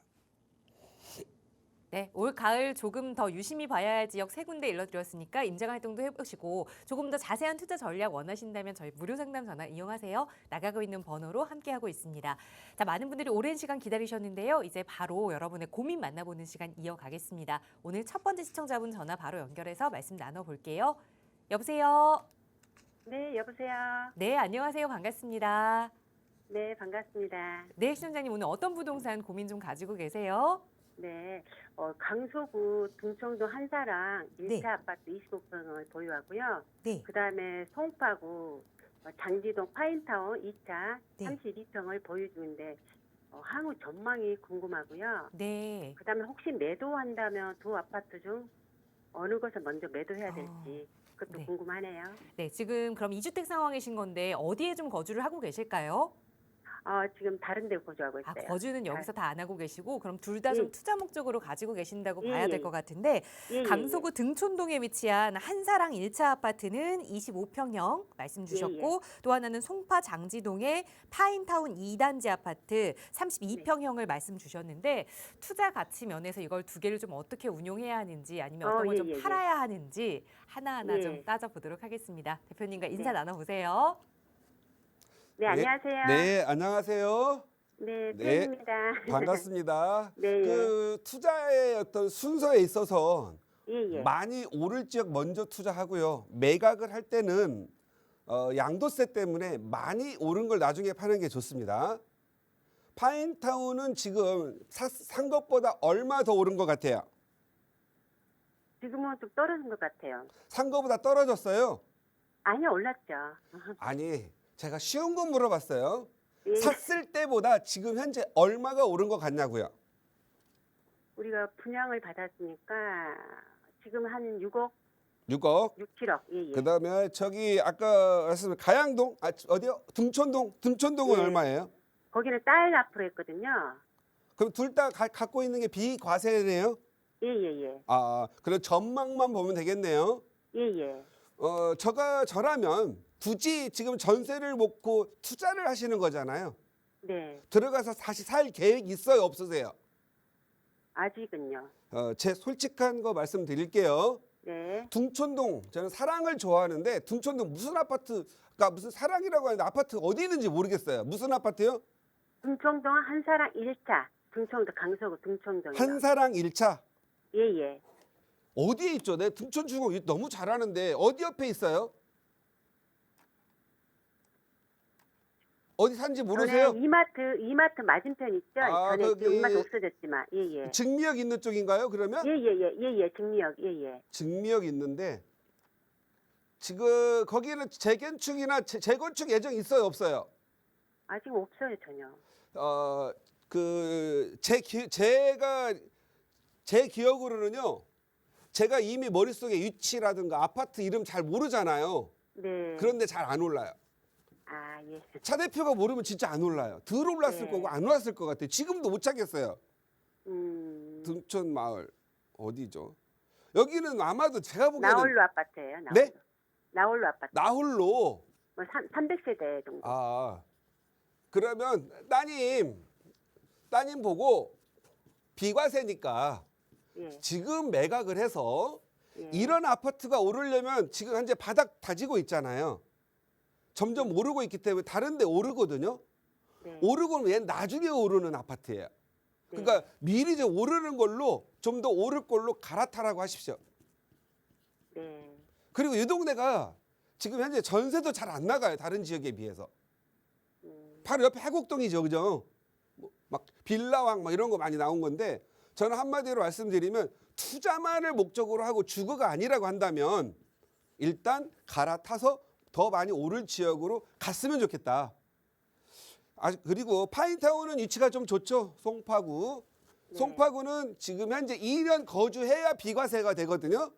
A: 네, 올 가을 조금 더 유심히 봐야 할 지역 세 군데 일러드렸으니까 임장 활동도 해보시고 조금 더 자세한 투자 전략 원하신다면 저희 무료 상담 전화 이용하세요. 나가고 있는 번호로 함께하고 있습니다. 자, 많은 분들이 오랜 시간 기다리셨는데요. 이제 바로 여러분의 고민 만나보는 시간 이어가겠습니다. 오늘 첫 번째 시청자분 전화 바로 연결해서 말씀 나눠볼게요. 여보세요?
C: 네, 여보세요.
A: 네, 안녕하세요. 반갑습니다.
C: 네, 반갑습니다.
A: 네, 시청자님 오늘 어떤 부동산 고민 좀 가지고 계세요?
C: 네, 강서구 둥청동 한사랑 1차 아파트 25평을 보유하고요.
A: 네.
C: 그다음에 송파구 장지동 파인타운 2차
A: 네.
C: 32평을 보유 중인데 향후 전망이 궁금하고요.
A: 네.
C: 그다음에 혹시 매도한다면 두 아파트 중 어느 것을 먼저 매도해야 될지 그것도
A: 네.
C: 궁금하네요.
A: 네, 지금 그럼 2주택 상황이신 건데 어디에 좀 거주를 하고 계실까요?
C: 지금 다른 데 거주하고
A: 아,
C: 있어요.
A: 거주는 여기서 다 안 하고 계시고 그럼 둘 다 좀
C: 예.
A: 투자 목적으로 가지고 계신다고
C: 예,
A: 봐야 될
C: 예.
A: 것 같은데
C: 예,
A: 강서구 등촌동에 위치한 한사랑 1차 아파트는 25평형 말씀 주셨고 또 하나는 송파 장지동의 파인타운 2단지 아파트 32평형을 말씀 주셨는데 투자 가치 면에서 이걸 두 개를 좀 어떻게 운용해야 하는지 아니면 어떤 걸 좀
C: 예, 예, 예.
A: 팔아야 하는지 하나하나
C: 예.
A: 좀 따져보도록 하겠습니다. 대표님과 인사
C: 네.
A: 나눠보세요.
C: 네, 안녕하세요.
B: 네, 안녕하세요.
C: 네,
B: 네.
C: 팬입니다.
B: 반갑습니다.
C: 네,
B: 그 투자의 어떤 순서에 있어서
C: 예, 예.
B: 많이 오를 지역 먼저 투자하고요. 매각을 할 때는 양도세 때문에 많이 오른 걸 나중에 파는 게 좋습니다. 파인타운은 지금 산 것보다 얼마 더 오른 것 같아요?
C: 지금은 좀 떨어진 것 같아요.
B: 산 것보다 떨어졌어요?
C: 아니, 올랐죠.
B: 아니, 제가 쉬운 거 물어봤어요.
C: 예,
B: 샀을 때보다 지금 현재 얼마가 오른 것 같냐고요?
C: 우리가 분양을 받았으니까 지금 한 6억,
B: 6억.
C: 6, 7억. 예, 예.
B: 그다음에 저기 아까 말씀 가양동 어디요? 등촌동은
C: 예.
B: 얼마예요?
C: 거기는 딸 앞으로 했거든요.
B: 그럼 둘 다 갖고 있는 게 비과세네요?
C: 예, 예, 예.
B: 그럼 전망만 보면 되겠네요.
C: 예, 예.
B: 저라면 굳이 지금 전세를 먹고 투자를 하시는 거잖아요.
C: 네.
B: 들어가서 다시 살 계획 있어요, 없으세요?
C: 아직은요.
B: 제 솔직한 거 말씀드릴게요.
C: 네.
B: 둥촌동 저는 사랑을 좋아하는데 둥촌동 무슨 아파트가 무슨 사랑이라고 하는데 아파트 어디 있는지 모르겠어요. 무슨 아파트요?
C: 등청동 한사랑 1차. 등청동 강서구 등청동이요.
B: 한사랑 1차.
C: 예, 예.
B: 어디에 있죠? 내 등촌 중공 너무 잘하는데 어디 옆에 있어요? 어디 산지 모르세요?
C: 저는 이마트 맞은편 있죠? 전에
B: 거기
C: 지금 이마트 없어졌지만. 예, 예.
B: 증미역 있는 쪽인가요? 그러면?
C: 예, 예, 예, 예, 예. 증리역. 예, 예.
B: 증미역 있는데 지금 거기는 재건축이나 재건축 예정 있어요, 없어요?
C: 아직 없어요, 전혀.
B: 제 기억으로는요. 제가 이미 머릿속에 위치라든가 아파트 이름 잘 모르잖아요.
C: 네.
B: 그런데 잘 안 올라요.
C: 아, 예.
B: 차 대표가 모르면 진짜 안 올라요. 덜 올랐을
C: 네.
B: 거고 안 올랐을 것 같아요. 지금도 못 찾겠어요. 등촌 마을 어디죠? 여기는 아마도 제가 보기에는
C: 나홀로 아파트예요. 나홀로.
B: 네?
C: 나홀로 아파트.
B: 나홀로.
C: 뭐 300세대 정도.
B: 그러면 따님 보고 비과세니까
C: 예.
B: 지금 매각을 해서
C: 예.
B: 이런 아파트가 오르려면 지금 현재 바닥 다지고 있잖아요. 점점 오르고 있기 때문에 다른 데 오르거든요.
C: 네.
B: 오르고는 얘는 나중에 오르는 아파트예요.
C: 네.
B: 그러니까 미리 좀 오르는 걸로 좀 더 오를 걸로 갈아타라고 하십시오.
C: 네.
B: 그리고 이 동네가 지금 현재 전세도 잘 안 나가요. 다른 지역에 비해서.
C: 음,
B: 바로 옆에 해곡동이죠, 그죠? 막 빌라왕 막 이런 거 많이 나온 건데 저는 한마디로 말씀드리면 투자만을 목적으로 하고 주거가 아니라고 한다면 일단 갈아타서 더 많이 오를 지역으로 갔으면 좋겠다. 그리고 파인타운은 위치가 좀 좋죠. 송파구.
C: 네.
B: 송파구는 지금 현재 2년 거주해야 비과세가 되거든요.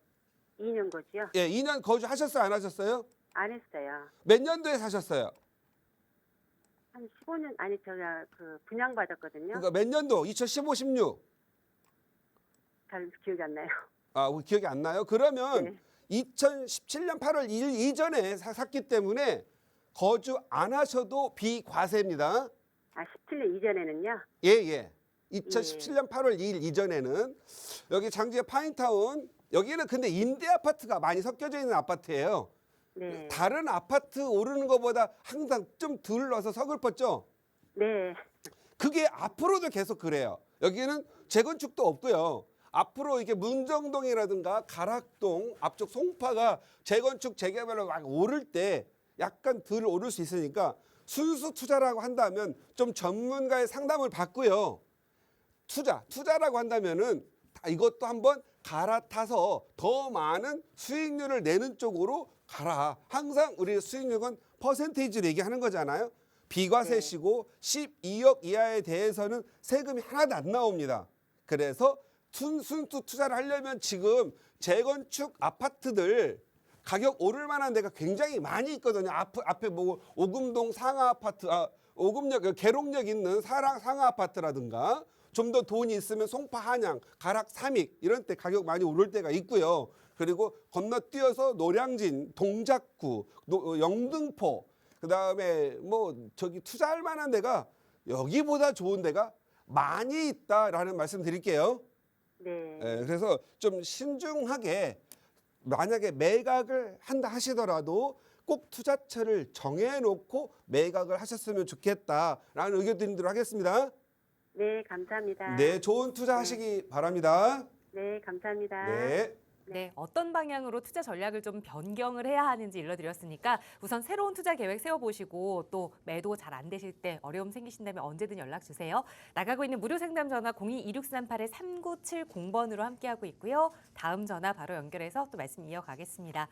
C: 2년 거지요?
B: 예, 2년 거주하셨어요, 안 하셨어요?
C: 안 했어요.
B: 몇 년도에 사셨어요?
C: 한 15년 아니 제가 그 분양 받았거든요.
B: 그러니까 몇 년도? 2015, 16.
C: 잘 기억이 안 나요.
B: 아, 기억이 안 나요? 그러면
C: 네.
B: 2017년 8월 1일 이전에 샀기 때문에 거주 안 하셔도 비과세입니다.
C: 아 17년 이전에는요?
B: 예, 예. 2017년 8월 2일 이전에는 여기 장지의 파인타운 여기는 근데 임대 아파트가 많이 섞여져 있는 아파트예요.
C: 네.
B: 다른 아파트 오르는 것보다 항상 좀 덜 넣어서 서글펐죠.
C: 네.
B: 그게 앞으로도 계속 그래요. 여기는 재건축도 없고요. 앞으로 이렇게 문정동이라든가 가락동 앞쪽 송파가 재건축 재개발로 막 오를 때 약간 덜 오를 수 있으니까 순수 투자라고 한다면 좀 전문가의 상담을 받고요. 투자라고 한다면은 이것도 한번 갈아타서 더 많은 수익률을 내는 쪽으로 가라. 항상 우리 수익률은 퍼센테이지로 얘기하는 거잖아요. 비과세시고 12억 이하에 대해서는 세금이 하나도 안 나옵니다. 그래서 순수 투자를 하려면 지금 재건축 아파트들 가격 오를 만한 데가 굉장히 많이 있거든요. 앞에 뭐 오금동 상하 아파트, 오금역 계룡역 있는 상하 아파트라든가 좀 더 돈이 있으면 송파 한양, 가락 삼익 이런 때 가격 많이 오를 때가 있고요. 그리고 건너뛰어서 노량진, 동작구, 영등포 그다음에 뭐 저기 투자할 만한 데가 여기보다 좋은 데가 많이 있다라는 말씀 드릴게요.
C: 네.
B: 예, 그래서 좀 신중하게 만약에 매각을 한다 하시더라도 꼭 투자처를 정해놓고 매각을 하셨으면 좋겠다라는 의견 드리도록 하겠습니다.
C: 네, 감사합니다.
B: 네, 좋은 투자하시기 바랍니다.
C: 네, 감사합니다.
B: 네.
A: 네, 어떤 방향으로 투자 전략을 좀 변경을 해야 하는지 일러드렸으니까 우선 새로운 투자 계획 세워보시고 또 매도 잘 안 되실 때 어려움 생기신다면 언제든 연락 주세요. 나가고 있는 무료 상담 전화 02-2638-3970번으로 함께하고 있고요. 다음 전화 바로 연결해서 또 말씀 이어가겠습니다.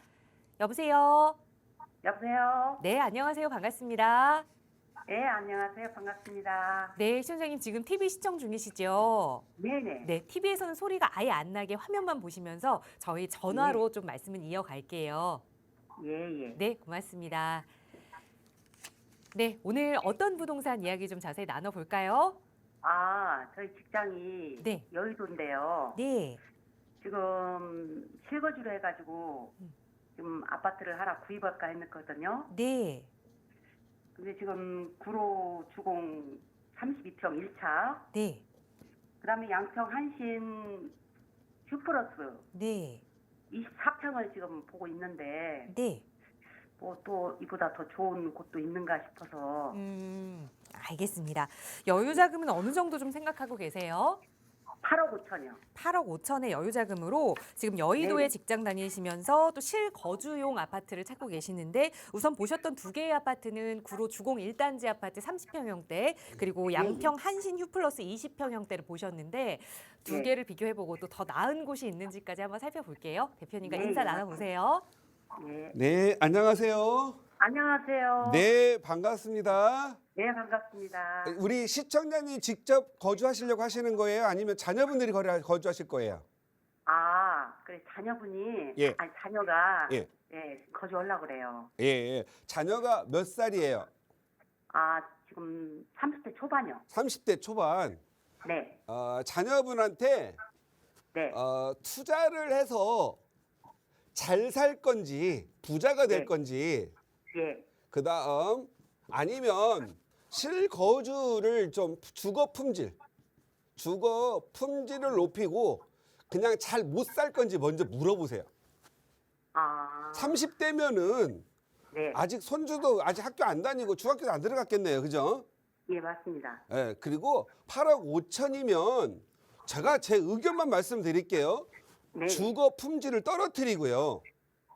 A: 여보세요?
D: 여보세요?
A: 네, 안녕하세요. 반갑습니다.
D: 네, 안녕하세요. 반갑습니다.
A: 네, 시청자님 지금 TV 시청 중이시죠?
D: 네네.
A: 네, TV에서는 소리가 아예 안 나게 화면만 보시면서 저희 전화로 좀 말씀을 이어갈게요.
D: 예, 예.
A: 네, 고맙습니다. 네, 오늘 어떤 부동산 이야기 좀 자세히 나눠볼까요?
D: 저희 직장이
A: 네.
D: 여의도인데요.
A: 네,
D: 지금 실거주로 해가지고 지금 아파트를 하나 구입할까 했거든요.
A: 네,
D: 근데 지금 구로 주공 32평 1차,
A: 네,
D: 그 다음에 양평 한신 휴플러스
A: 네,
D: 24평을 지금 보고 있는데
A: 네.
D: 뭐 또 이보다 더 좋은 곳도 있는가 싶어서
A: 알겠습니다. 여유 자금은 어느 정도 좀 생각하고 계세요?
D: 8억 5천이요.
A: 8억 5천의 여유 자금으로 지금 여의도에
D: 네.
A: 직장 다니시면서 또 실거주용 아파트를 찾고 계시는데 우선 보셨던 두 개의 아파트는 구로 주공 1단지 아파트 30평형대 그리고 양평 한신 휴플러스 20평형대를 보셨는데 두
D: 네.
A: 개를 비교해보고 또 더 나은 곳이 있는지까지 한번 살펴볼게요. 대표님과
D: 네,
A: 인사
D: 네,
A: 나눠보세요.
D: 네.
B: 네, 안녕하세요.
D: 안녕하세요.
B: 네, 반갑습니다.
D: 네, 반갑습니다.
B: 우리 시청자님 직접 거주하시려고 하시는 거예요? 아니면 자녀분들이 거주하실 거예요?
D: 그래 자녀분이
B: 예.
D: 자녀가
B: 예.
D: 거주하려고 그래요.
B: 예, 예. 자녀가 몇 살이에요?
D: 지금 30대 초반이요.
B: 30대 초반.
D: 네.
B: 자녀분한테
D: 네.
B: 투자를 해서 잘 살 건지 부자가 될
D: 네.
B: 건지
D: 예.
B: 그다음 아니면 실거주를 좀 주거 품질을 높이고 그냥 잘 못 살 건지 먼저 물어보세요. 30대면은
D: 네.
B: 아직 손주도 아직 학교 안 다니고 중학교도 안 들어갔겠네요. 그죠?
D: 예, 맞습니다.
B: 예, 그리고 8억 5천이면 제가 제 의견만 말씀드릴게요.
D: 네.
B: 주거 품질을 떨어뜨리고요.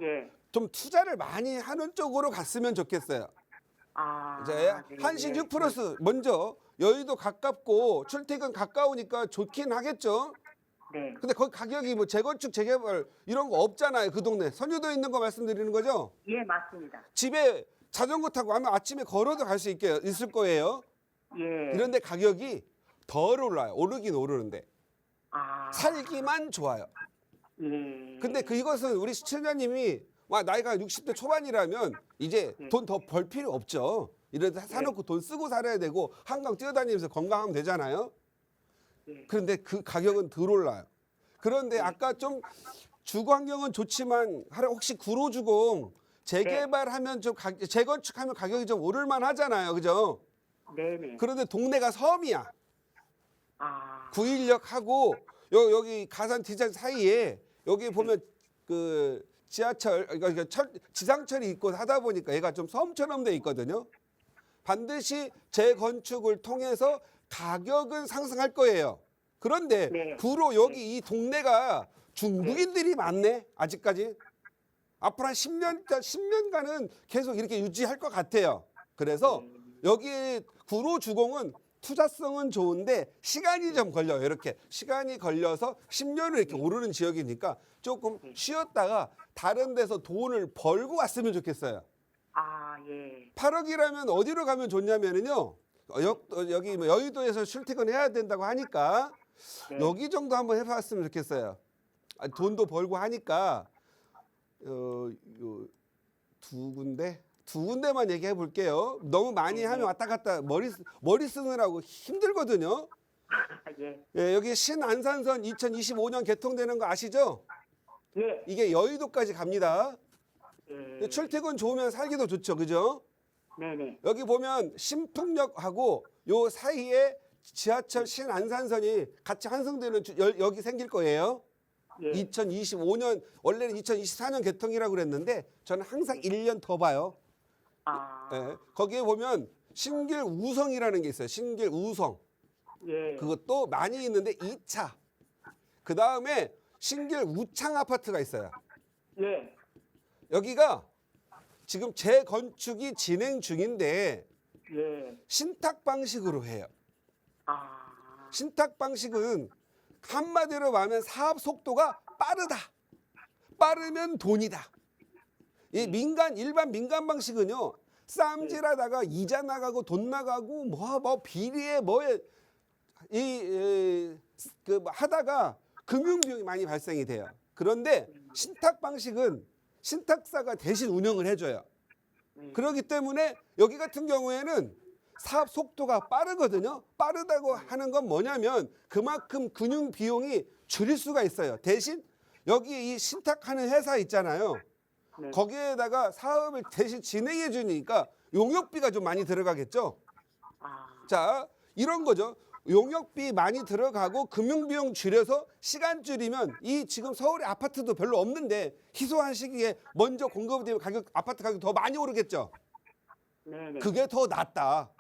D: 예.
B: 좀 투자를 많이 하는 쪽으로 갔으면 좋겠어요.
D: 아,
B: 이제
D: 네,
B: 한신
D: 네.
B: 뉴플러스 먼저 여의도 가깝고 출퇴근 가까우니까 좋긴 하겠죠.
D: 네.
B: 근데 거기 가격이 뭐 재건축 재개발 이런 거 없잖아요. 그 동네 선유도에 있는 거 말씀드리는 거죠.
D: 예, 맞습니다.
B: 집에 자전거 타고 하면 아침에 걸어도 갈 수 있을 거예요.
D: 예.
B: 그런데 가격이 덜 올라요. 오르긴 오르는데
D: 아,
B: 살기만 좋아요.
D: 예.
B: 근데 이것은 우리 시청자님이 와 나이가 60대 초반이라면 이제 돈 더 벌 필요 없죠. 이래도 사놓고 돈 쓰고 살아야 되고 한강 뛰어다니면서 건강하면 되잖아요.
D: 예.
B: 그런데 그 가격은 덜 올라요. 그런데 아까 좀 주거 환경은 좋지만 혹시 구로주공 재개발하면 좀 재건축하면 가격이 좀 오를만 하잖아요. 그죠?
D: 네네.
B: 그런데 동네가 섬이야.
D: 아,
B: 9인역하고 여기 가산 디자인 사이에 여기 보면 그 지하철 그러니까 지상철이 있고 하다 보니까 얘가 좀 섬처럼 돼 있거든요. 반드시 재건축을 통해서 가격은 상승할 거예요. 그런데
D: 네.
B: 구로 여기 이 동네가 중국인들이 많네. 아직까지. 앞으로 한 10년간은 계속 이렇게 유지할 것 같아요. 그래서 여기 구로 주공은 투자성은 좋은데 시간이 좀 걸려요. 이렇게 시간이 걸려서 10년을 이렇게 오르는 지역이니까 조금 쉬었다가 다른 데서 돈을 벌고 왔으면 좋겠어요.
D: 아, 예.
B: 8억이라면 어디로 가면 좋냐면은요. 여기 뭐 여의도에서 출퇴근해야 된다고 하니까
D: 네.
B: 여기 정도 한번 해봤으면 좋겠어요. 돈도 벌고 하니까 두 군데만 얘기해 볼게요. 너무 많이 하면 왔다 갔다 머리 쓰느라고 힘들거든요.
D: 예.
B: 예, 여기 신안산선 2025년 개통되는 거 아시죠?
D: 예.
B: 이게 여의도까지 갑니다.
D: 예.
B: 출퇴근 좋으면 살기도 좋죠, 그죠?
D: 네네.
B: 여기 보면 신풍역하고 요 사이에 지하철 신안산선이 같이 환승되는 여기 생길 거예요.
D: 예.
B: 2025년 원래는 2024년 개통이라고 그랬는데 저는 항상 1년 더 봐요.
D: 아,
B: 예, 거기에 보면 신길 우성이라는 게 있어요. 신길 우성.
D: 예.
B: 그것도 많이 있는데 2차. 그 다음에 신길 우창 아파트가 있어요.
D: 예.
B: 여기가 지금 재건축이 진행 중인데
D: 예.
B: 신탁 방식으로 해요.
D: 아,
B: 신탁 방식은 한마디로 말하면 사업 속도가 빠르다. 빠르면 돈이다. 이 일반 민간 방식은요. 쌈질하다가 이자 나가고 돈 나가고 뭐 비리에 뭐에 하다가 금융 비용이 많이 발생이 돼요. 그런데 신탁 방식은 신탁사가 대신 운영을 해줘요. 그렇기 때문에 여기 같은 경우에는 사업 속도가 빠르거든요. 빠르다고 하는 건 뭐냐면 그만큼 금융 비용이 줄일 수가 있어요. 대신 여기 이 신탁하는 회사 있잖아요.
D: 네.
B: 거기에다가 사업을 대신 진행해 주니까 용역비가 좀 많이 들어가겠죠.
D: 아,
B: 자, 이런 거죠. 용역비 많이 들어가고 금융비용 줄여서 시간 줄이면 이 지금 서울에 아파트도 별로 없는데 희소한 시기에 먼저 공급되면 아파트 가격 더 많이 오르겠죠.
D: 네네.
B: 그게 더 낫다.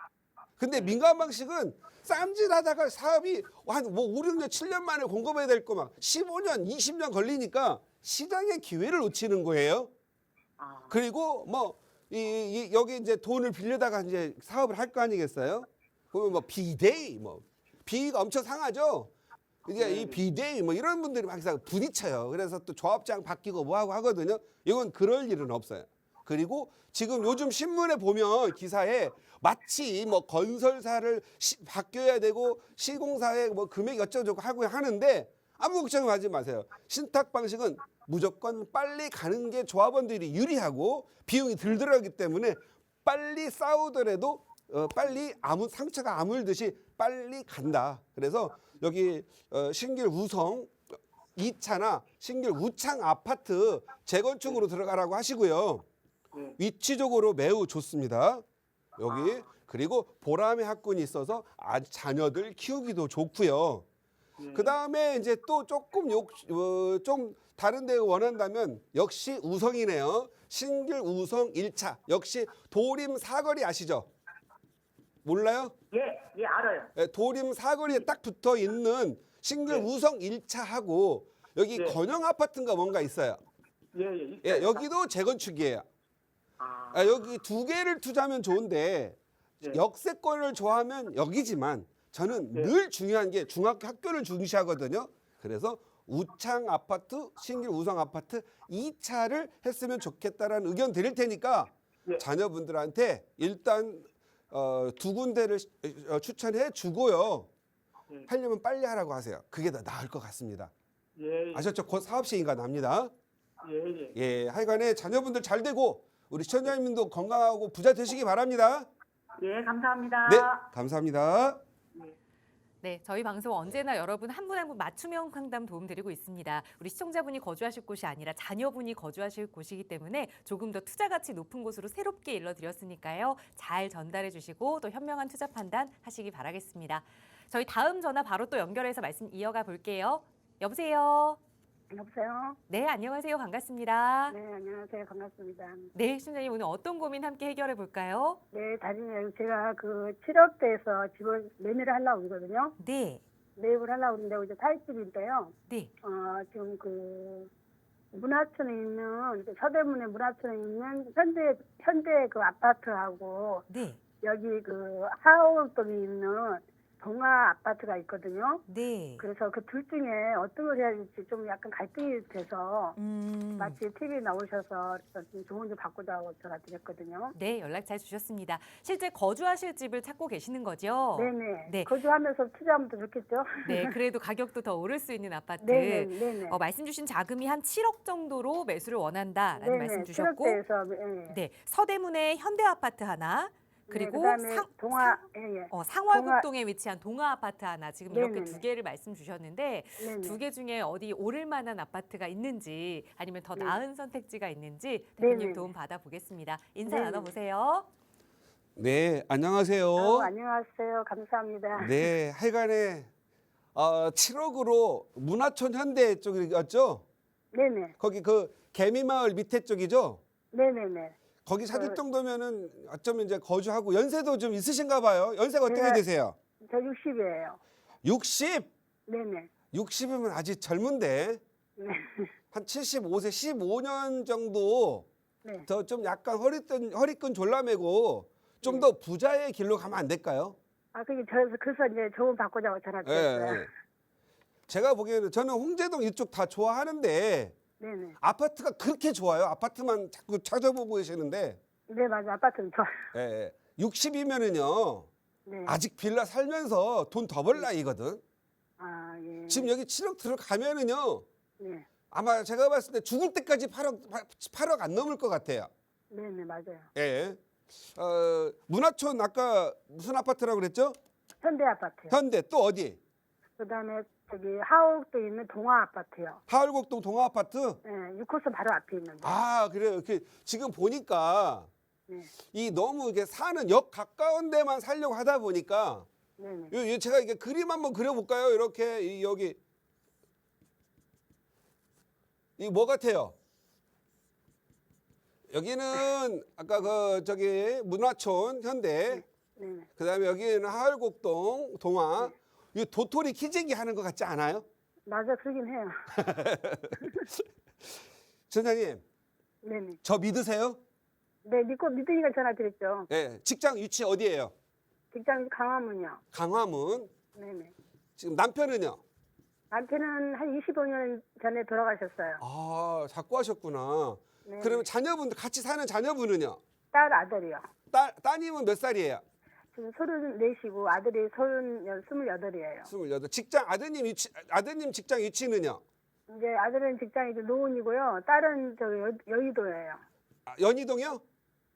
B: 근데 민간 방식은 쌈질하다가 사업이 한 5, 6년, 7년 만에 공급해야 될 거 막 15년, 20년 걸리니까 시장의 기회를 놓치는 거예요.
D: 아,
B: 그리고 뭐 여기 이제 돈을 빌려다가 이제 사업을 할 거 아니겠어요? 그러면 뭐 비대위 비위가 엄청 상하죠. 이제 이 비대위 이런 분들이 막 부딪혀요. 그래서 또 조합장 바뀌고 뭐하고 하거든요. 이건 그럴 일은 없어요. 그리고 지금 요즘 신문에 보면 기사에 마치 뭐 건설사를 바뀌어야 되고 시공사에 뭐 금액 어쩌고저쩌고 하고 하는데 아무 걱정하지 마세요. 신탁 방식은 무조건 빨리 가는 게 조합원들이 유리하고 비용이 덜 들어가기 때문에 빨리 싸우더라도 빨리 상처가 아물듯이 빨리 간다. 그래서 여기 신길 우성 2차나 신길 우창 아파트 재건축으로 들어가라고 하시고요. 위치적으로 매우 좋습니다. 여기 그리고 보람의 학군이 있어서 아주 자녀들 키우기도 좋고요. 그 다음에 이제 또 조금 좀 다른 데 원한다면 역시 우성이네요. 신길 우성 1차 역시 도림 사거리 아시죠? 몰라요?
D: 예, 예, 알아요.
B: 예, 도림 사거리에 딱 붙어 있는 신길 우성 1차하고 여기
D: 네.
B: 건영 아파트인가 뭔가 있어요.
D: 예, 있어요.
B: 예, 여기도 재건축이에요.
D: 아,
B: 여기 두 개를 투자하면 좋은데
D: 예.
B: 역세권을 좋아하면 여기지만 저는
D: 예.
B: 늘 중요한 게 중학교 학교를 중시하거든요. 그래서 우창 아파트, 신길 우성 아파트 2차를 했으면 좋겠다라는 의견 드릴 테니까
D: 예.
B: 자녀분들한테 일단 두 군데를 추천해 주고요.
D: 예.
B: 하려면 빨리 하라고 하세요. 그게 더 나을 것 같습니다.
D: 예,
B: 아셨죠? 곧 사업 시행가 납니다.
D: 예.
B: 예, 하여간에 자녀분들 잘 되고 우리 시청자님도 건강하고 부자 되시기 바랍니다.
D: 예, 감사합니다.
B: 네, 감사합니다.
A: 네, 저희 방송 언제나 여러분 한 분 한 분 맞춤형 상담 도움드리고 있습니다. 우리 시청자분이 거주하실 곳이 아니라 자녀분이 거주하실 곳이기 때문에 조금 더 투자 가치 높은 곳으로 새롭게 일러드렸으니까요. 잘 전달해 주시고 또 현명한 투자 판단 하시기 바라겠습니다. 저희 다음 전화 바로 또 연결해서 말씀 이어가 볼게요. 여보세요.
E: 여보세요?
A: 네, 안녕하세요. 반갑습니다.
E: 네, 안녕하세요. 반갑습니다.
A: 네, 시청자님 오늘 어떤 고민 함께 해결해 볼까요?
E: 네, 다진이 제가 그 7억대에서 집을 매매를 하려고 그러거든요.
A: 네,
E: 매입을 하려고 그러는데 이제 타입집인데요.
A: 네,
E: 지금 그 문화촌에 있는 이제 서대문의 문화촌에 있는 현대 그 아파트하고
A: 네,
E: 여기 그 하원동에 있는 동아 아파트가 있거든요.
A: 네.
E: 그래서 그 둘 중에 어떤 걸 해야 될지 좀 약간 갈등이 돼서 마치 TV에 나오셔서 좀 조언 좀 받고자 전화 드렸거든요.
A: 네, 연락 잘 주셨습니다. 실제 거주하실 집을 찾고 계시는 거죠?
E: 네네.
A: 네.
E: 거주하면서 투자하면 더 좋겠죠?
A: 네, 그래도 가격도 더 오를 수 있는 아파트.
E: 네네.
A: 말씀 주신 자금이 한 7억 정도로 매수를 원한다라는 말씀 주셨고,
E: 7억대에서
A: 네, 서대문에 현대 아파트 하나, 그리고
E: 그다음에 동아
A: 상월국동에 위치한 동아 아파트 하나, 지금 이렇게
E: 네네네.
A: 두 개를 말씀 주셨는데
E: 네네.
A: 두 개 중에 어디 오를 만한 아파트가 있는지 아니면 더
E: 네.
A: 나은 선택지가 있는지 대표님
E: 네네.
A: 도움 받아보겠습니다. 인사
E: 네네.
A: 나눠보세요.
B: 네, 안녕하세요.
E: 안녕하세요. 감사합니다.
B: 네, 하여간에 7억으로 문화촌 현대 쪽이었죠?
E: 네네.
B: 거기 그 개미마을 밑에 쪽이죠?
E: 네네네.
B: 거기 찾을 정도면은 어쩌면 이제 거주하고 연세도 좀 있으신가 봐요. 연세가 어떻게
E: 제가-
B: 되세요?
E: 저 60이에요.
B: 60?
E: 네네.
B: 60이면 아직 젊은데
E: 네.
B: 한 75세 15년 정도
E: 네.
B: 더 좀 약간 허리끈 졸라매고 좀 더 부자의 길로 가면 안 될까요?
E: 그래서 이제 조언 받고자 전화 드렸어요.
B: 예. 제가 보기에는 저는 홍제동 이쪽 다 좋아하는데
E: 네네.
B: 아파트가 그렇게 좋아요. 아파트만 자꾸 찾아보고 계시는데
E: 네, 맞아. 아파트는 좋아요.
B: 60이면은요.
E: 네.
B: 아직 빌라 살면서 돈 더 벌 나이거든.
E: 아, 예.
B: 지금 여기 7억 들어가면은요.
E: 네.
B: 아마 제가 봤을 때 죽을 때까지 8억 안 넘을 것 같아요.
E: 네네, 맞아요.
B: 예. 문화촌 아까 무슨 아파트라고 그랬죠?
E: 현대 아파트요.
B: 현대 또 어디?
E: 그다음에 저기 하옥도에 있는 동아 아파트요.
B: 하울곡동 동아 아파트?
E: 네, 6호선 바로 앞에 있는 거.
B: 아, 그래요. 이렇게 지금 보니까
E: 네.
B: 이 너무 이게 사는 역 가까운 데만 살려고 하다 보니까
E: 네네.
B: 제가 이게 그림 한번 그려볼까요? 이렇게 여기 이 뭐 같아요? 여기는 아까 그 저기 문화촌 현대,
E: 네네.
B: 그다음에 여기는 하울곡동 동화. 이 도토리 키재기 하는 것 같지 않아요?
E: 맞아, 그러긴 해요.
B: 선생님,
E: 네네.
B: 저 믿으세요?
E: 네, 믿으니까 전화 드렸죠.
B: 예, 직장 위치 어디예요?
E: 직장이 강화문이요.
B: 강화문.
E: 네네.
B: 지금 남편은요?
E: 남편은 한 25년 전에 돌아가셨어요.
B: 아, 자꾸 하셨구나.
E: 네.
B: 그러면 자녀분들 같이 사는 자녀분은요?
E: 딸 아들이요.
B: 따님은 몇 살이에요?
E: 지금 34이고 아들이 28이에요.
B: 28. 직장 아드님 직장 위치는요?
E: 이제 아들은 직장이 이제 노원이고요. 딸은 저 여의도예요.
B: 연희동이요?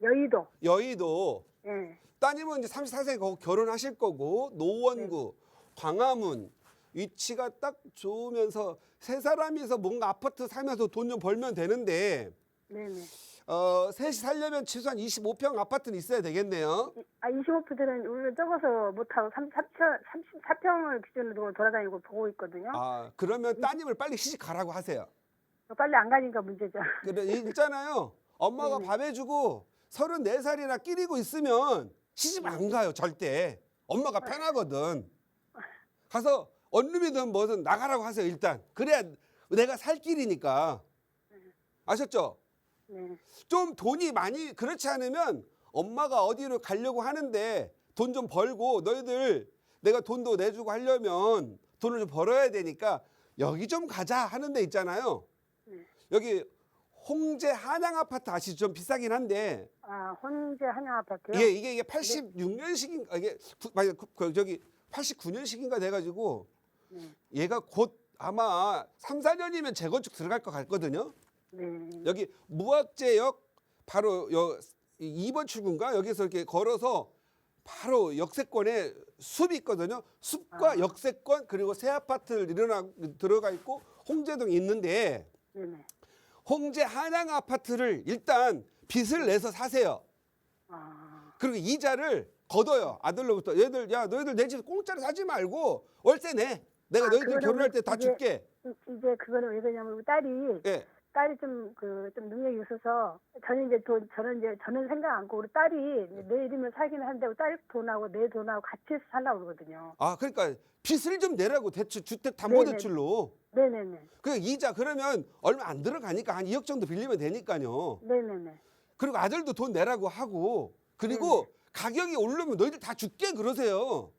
E: 여의도.
B: 여의도.
E: 예.
B: 따님은 이제 34세 거기 결혼하실 거고 노원구, 광화문 위치가 딱 좋으면서 세 사람이서 뭔가 아파트 살면서 돈 좀 벌면 되는데
E: 네네.
B: 셋이 살려면 최소한 25평 아파트는 있어야 되겠네요.
E: 25%는 우리가 적어서 못하고 34평을 기준으로 돌아다니고 보고 있거든요.
B: 아, 그러면 따님을 빨리 시집 가라고 하세요.
E: 빨리 안 가니까 문제죠.
B: 그래 있잖아요. 엄마가
E: 네네.
B: 밥 해주고 34살이나 끼리고 있으면 시집 안 가요, 절대. 엄마가 편하거든. 가서 원룸이든 뭐든 나가라고 하세요, 일단. 그래야 내가 살 길이니까. 아셨죠?
E: 네.
B: 좀 돈이 많이 그렇지 않으면 엄마가 어디로 가려고 하는데 돈 좀 벌고 너희들 내가 돈도 내주고 하려면 돈을 좀 벌어야 되니까 여기 좀 가자 하는 데 있잖아요.
E: 네.
B: 여기 홍제 한양 아파트 아시죠? 좀 비싸긴 한데
E: 아, 혼재 한양 아파트요?
B: 예, 이게 86년식인가 이게 저기 89년식인가 돼가지고
E: 네.
B: 얘가 곧 아마 3, 4년이면 재건축 들어갈 것 같거든요.
E: 네.
B: 여기 무학재역 바로 2번 출구인가 여기서 이렇게 걸어서 바로 역세권에 숲이 있거든요. 숲과 역세권 그리고 새 아파트 들어가 있고 홍제동이 있는데
E: 네네.
B: 홍제 한양 아파트를 일단 빚을 내서 사세요.
E: 아,
B: 그리고 이자를 걷어요. 아들로부터 얘들 야 너희들 내 집 공짜로 사지 말고 월세 내. 내가 너희들
E: 그거는
B: 결혼할 때 다
E: 이제-
B: 줄게.
E: 이제 그거는 왜 그러냐면
B: 예.
E: 딸이 좀 능력이 있어서 저는 생각 않고 우리 딸이 내 이름을 살기는 한데 딸 돈하고 내 돈하고 같이 해서 살라고 그러거든요.
B: 아 그러니까 빚을 좀 내라고 대출 주택 담보
E: 네네.
B: 대출로.
E: 네네네.
B: 그 이자 그러면 얼마 안 들어가니까 한 2억 정도 빌리면 되니까요.
E: 네네네.
B: 그리고 아들도 돈 내라고 하고 그리고 가격이 오르면 너희들 다 줄게 그러세요.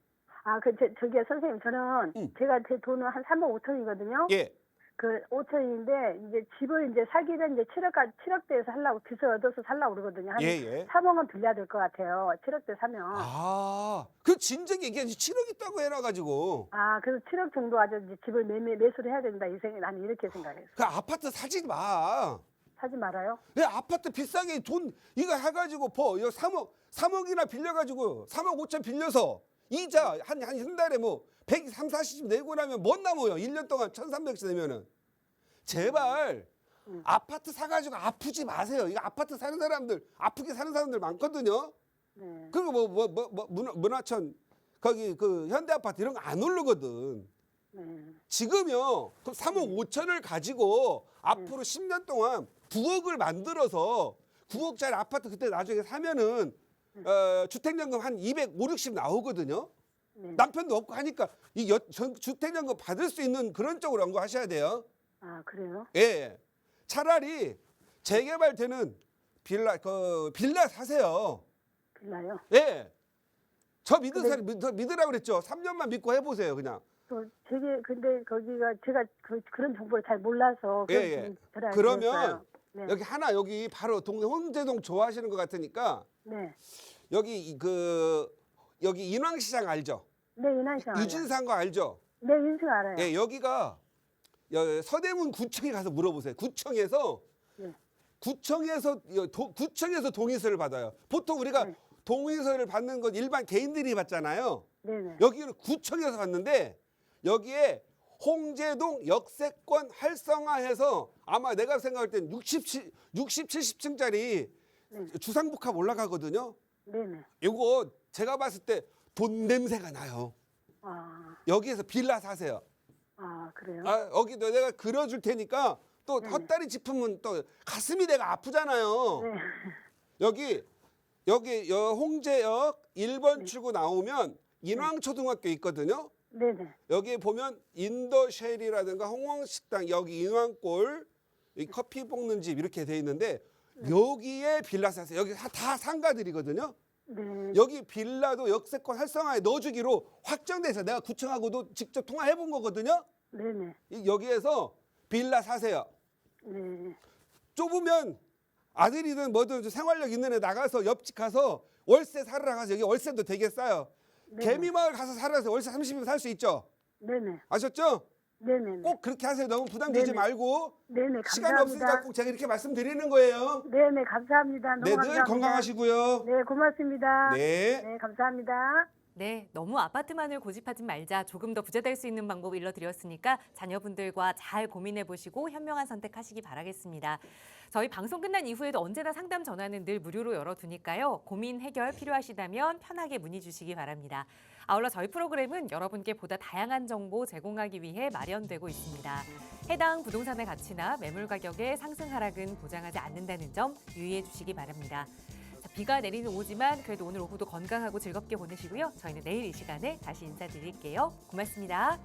E: 아, 저기요, 선생님, 저는 제가 제 돈은 한 3억 5천이거든요.
B: 예.
E: 그 5천인데 이제 집을 이제 사기는 이제 7억대에서 하려고 빚을 얻어서 살려고 그러거든요. 한
B: 예.
E: 3억은 빌려야 될 것 같아요. 7억대 사면.
B: 아, 그 진작에 얘기하지 7억 있다고 해놔가지고
E: 그래서 7억 정도 아주 이제 집을 매수를 해야 된다. 나는 이렇게 생각했어요.
B: 그 아파트 사지 마.
E: 사지 말아요.
B: 왜 아파트 비싸게 돈 이거 해가지고 이거 3억이나 빌려가지고 3억 5천 빌려서 이자 한 달에 뭐 130, 40씩 내고 나면 못 남아요. 1년 동안 1,300씩 내면은. 제발 아파트 사가지고 아프지 마세요. 이거 아파트 사는 사람들 아프게 사는 사람들 많거든요.
E: 네.
B: 그리고 문화천 거기 그 현대 아파트 이런 거 안 오르거든.
E: 네.
B: 지금요. 그 3억 5천을 가지고 앞으로 10년 동안 9억을 만들어서 9억짜리 아파트 그때 나중에 사면은 주택연금 한 250, 60 나오거든요.
E: 네.
B: 남편도 없고 하니까 주택연금 받을 수 있는 그런 쪽으로 연구하셔야 돼요.
E: 아, 그래요?
B: 예. 차라리 재개발되는 빌라 사세요.
E: 빌라요?
B: 예. 저 믿으라고 그랬죠. 3년만 믿고 해보세요, 그냥.
E: 근데 거기가 제가 그런 정보를 잘 몰라서
B: 예.
E: 들어야
B: 그러면
E: 되겠어요. 네.
B: 여기 바로 동네 홍제동 좋아하시는 것 같으니까
E: 네.
B: 여기 인왕시장 알죠?
E: 네, 인왕시장 알아요.
B: 유진상가 알죠?
E: 네, 인승 알아요.
B: 예, 여기가 서대문 구청에 가서 물어보세요. 구청에서
E: 네.
B: 구청에서 동의서를 받아요. 보통 우리가
E: 네.
B: 동의서를 받는 건 일반 개인들이 받잖아요.
E: 네네.
B: 여기는 구청에서 받는데 여기에 홍제동 역세권 활성화해서 아마 내가 생각할 땐 60, 70층짜리
E: 네.
B: 주상복합 올라가거든요.
E: 네네.
B: 이거 제가 봤을 때 돈 냄새가 나요. 여기에서 빌라 사세요.
E: 그래요?
B: 여기도 내가 그려줄 테니까 또
E: 네네.
B: 헛다리 짚으면 또 가슴이 내가 아프잖아요.
E: 네.
B: 여기 홍제역 1번 출구 나오면 인왕초등학교 있거든요.
E: 네네.
B: 여기 보면 인더쉘이라든가 홍원식당 여기 인왕골 이 커피 볶는 집 이렇게 돼 있는데 여기에 빌라 사세요. 여기 다 상가들이거든요.
E: 네.
B: 여기 빌라도 역세권 활성화에 넣어주기로 확정돼서 내가 구청하고도 직접 통화해 본 거거든요.
E: 네네.
B: 여기에서 빌라 사세요.
E: 네.
B: 좁으면 아들이든 뭐든 생활력 있는 애 나가서 옆집 가서 월세 살으러 가서 여기 월세도 되게 싸요.
E: 네네.
B: 개미마을 가서 살아서 월세 30이면 살 수 있죠.
E: 네네.
B: 아셨죠?
E: 네네.
B: 꼭 그렇게 하세요. 너무 부담 주지
E: 네네.
B: 말고.
E: 네네.
B: 시간 없으니까
E: 감사합니다.
B: 꼭 제가 이렇게 말씀드리는 거예요.
E: 네네. 감사합니다. 너무
B: 네,
E: 감사합니다.
B: 늘 건강하시고요.
E: 네, 고맙습니다.
B: 네.
E: 네, 감사합니다.
A: 네, 너무 아파트만을 고집하지 말자. 조금 더 부자 될 수 있는 방법 일러드렸으니까 자녀분들과 잘 고민해 보시고 현명한 선택하시기 바라겠습니다. 저희 방송 끝난 이후에도 언제나 상담 전화는 늘 무료로 열어두니까요. 고민 해결 필요하시다면 편하게 문의 주시기 바랍니다. 아울러 저희 프로그램은 여러분께 보다 다양한 정보 제공하기 위해 마련되고 있습니다. 해당 부동산의 가치나 매물 가격의 상승 하락은 보장하지 않는다는 점 유의해 주시기 바랍니다. 비가 내리는 오후지만 그래도 오늘 오후도 건강하고 즐겁게 보내시고요. 저희는 내일 이 시간에 다시 인사드릴게요. 고맙습니다.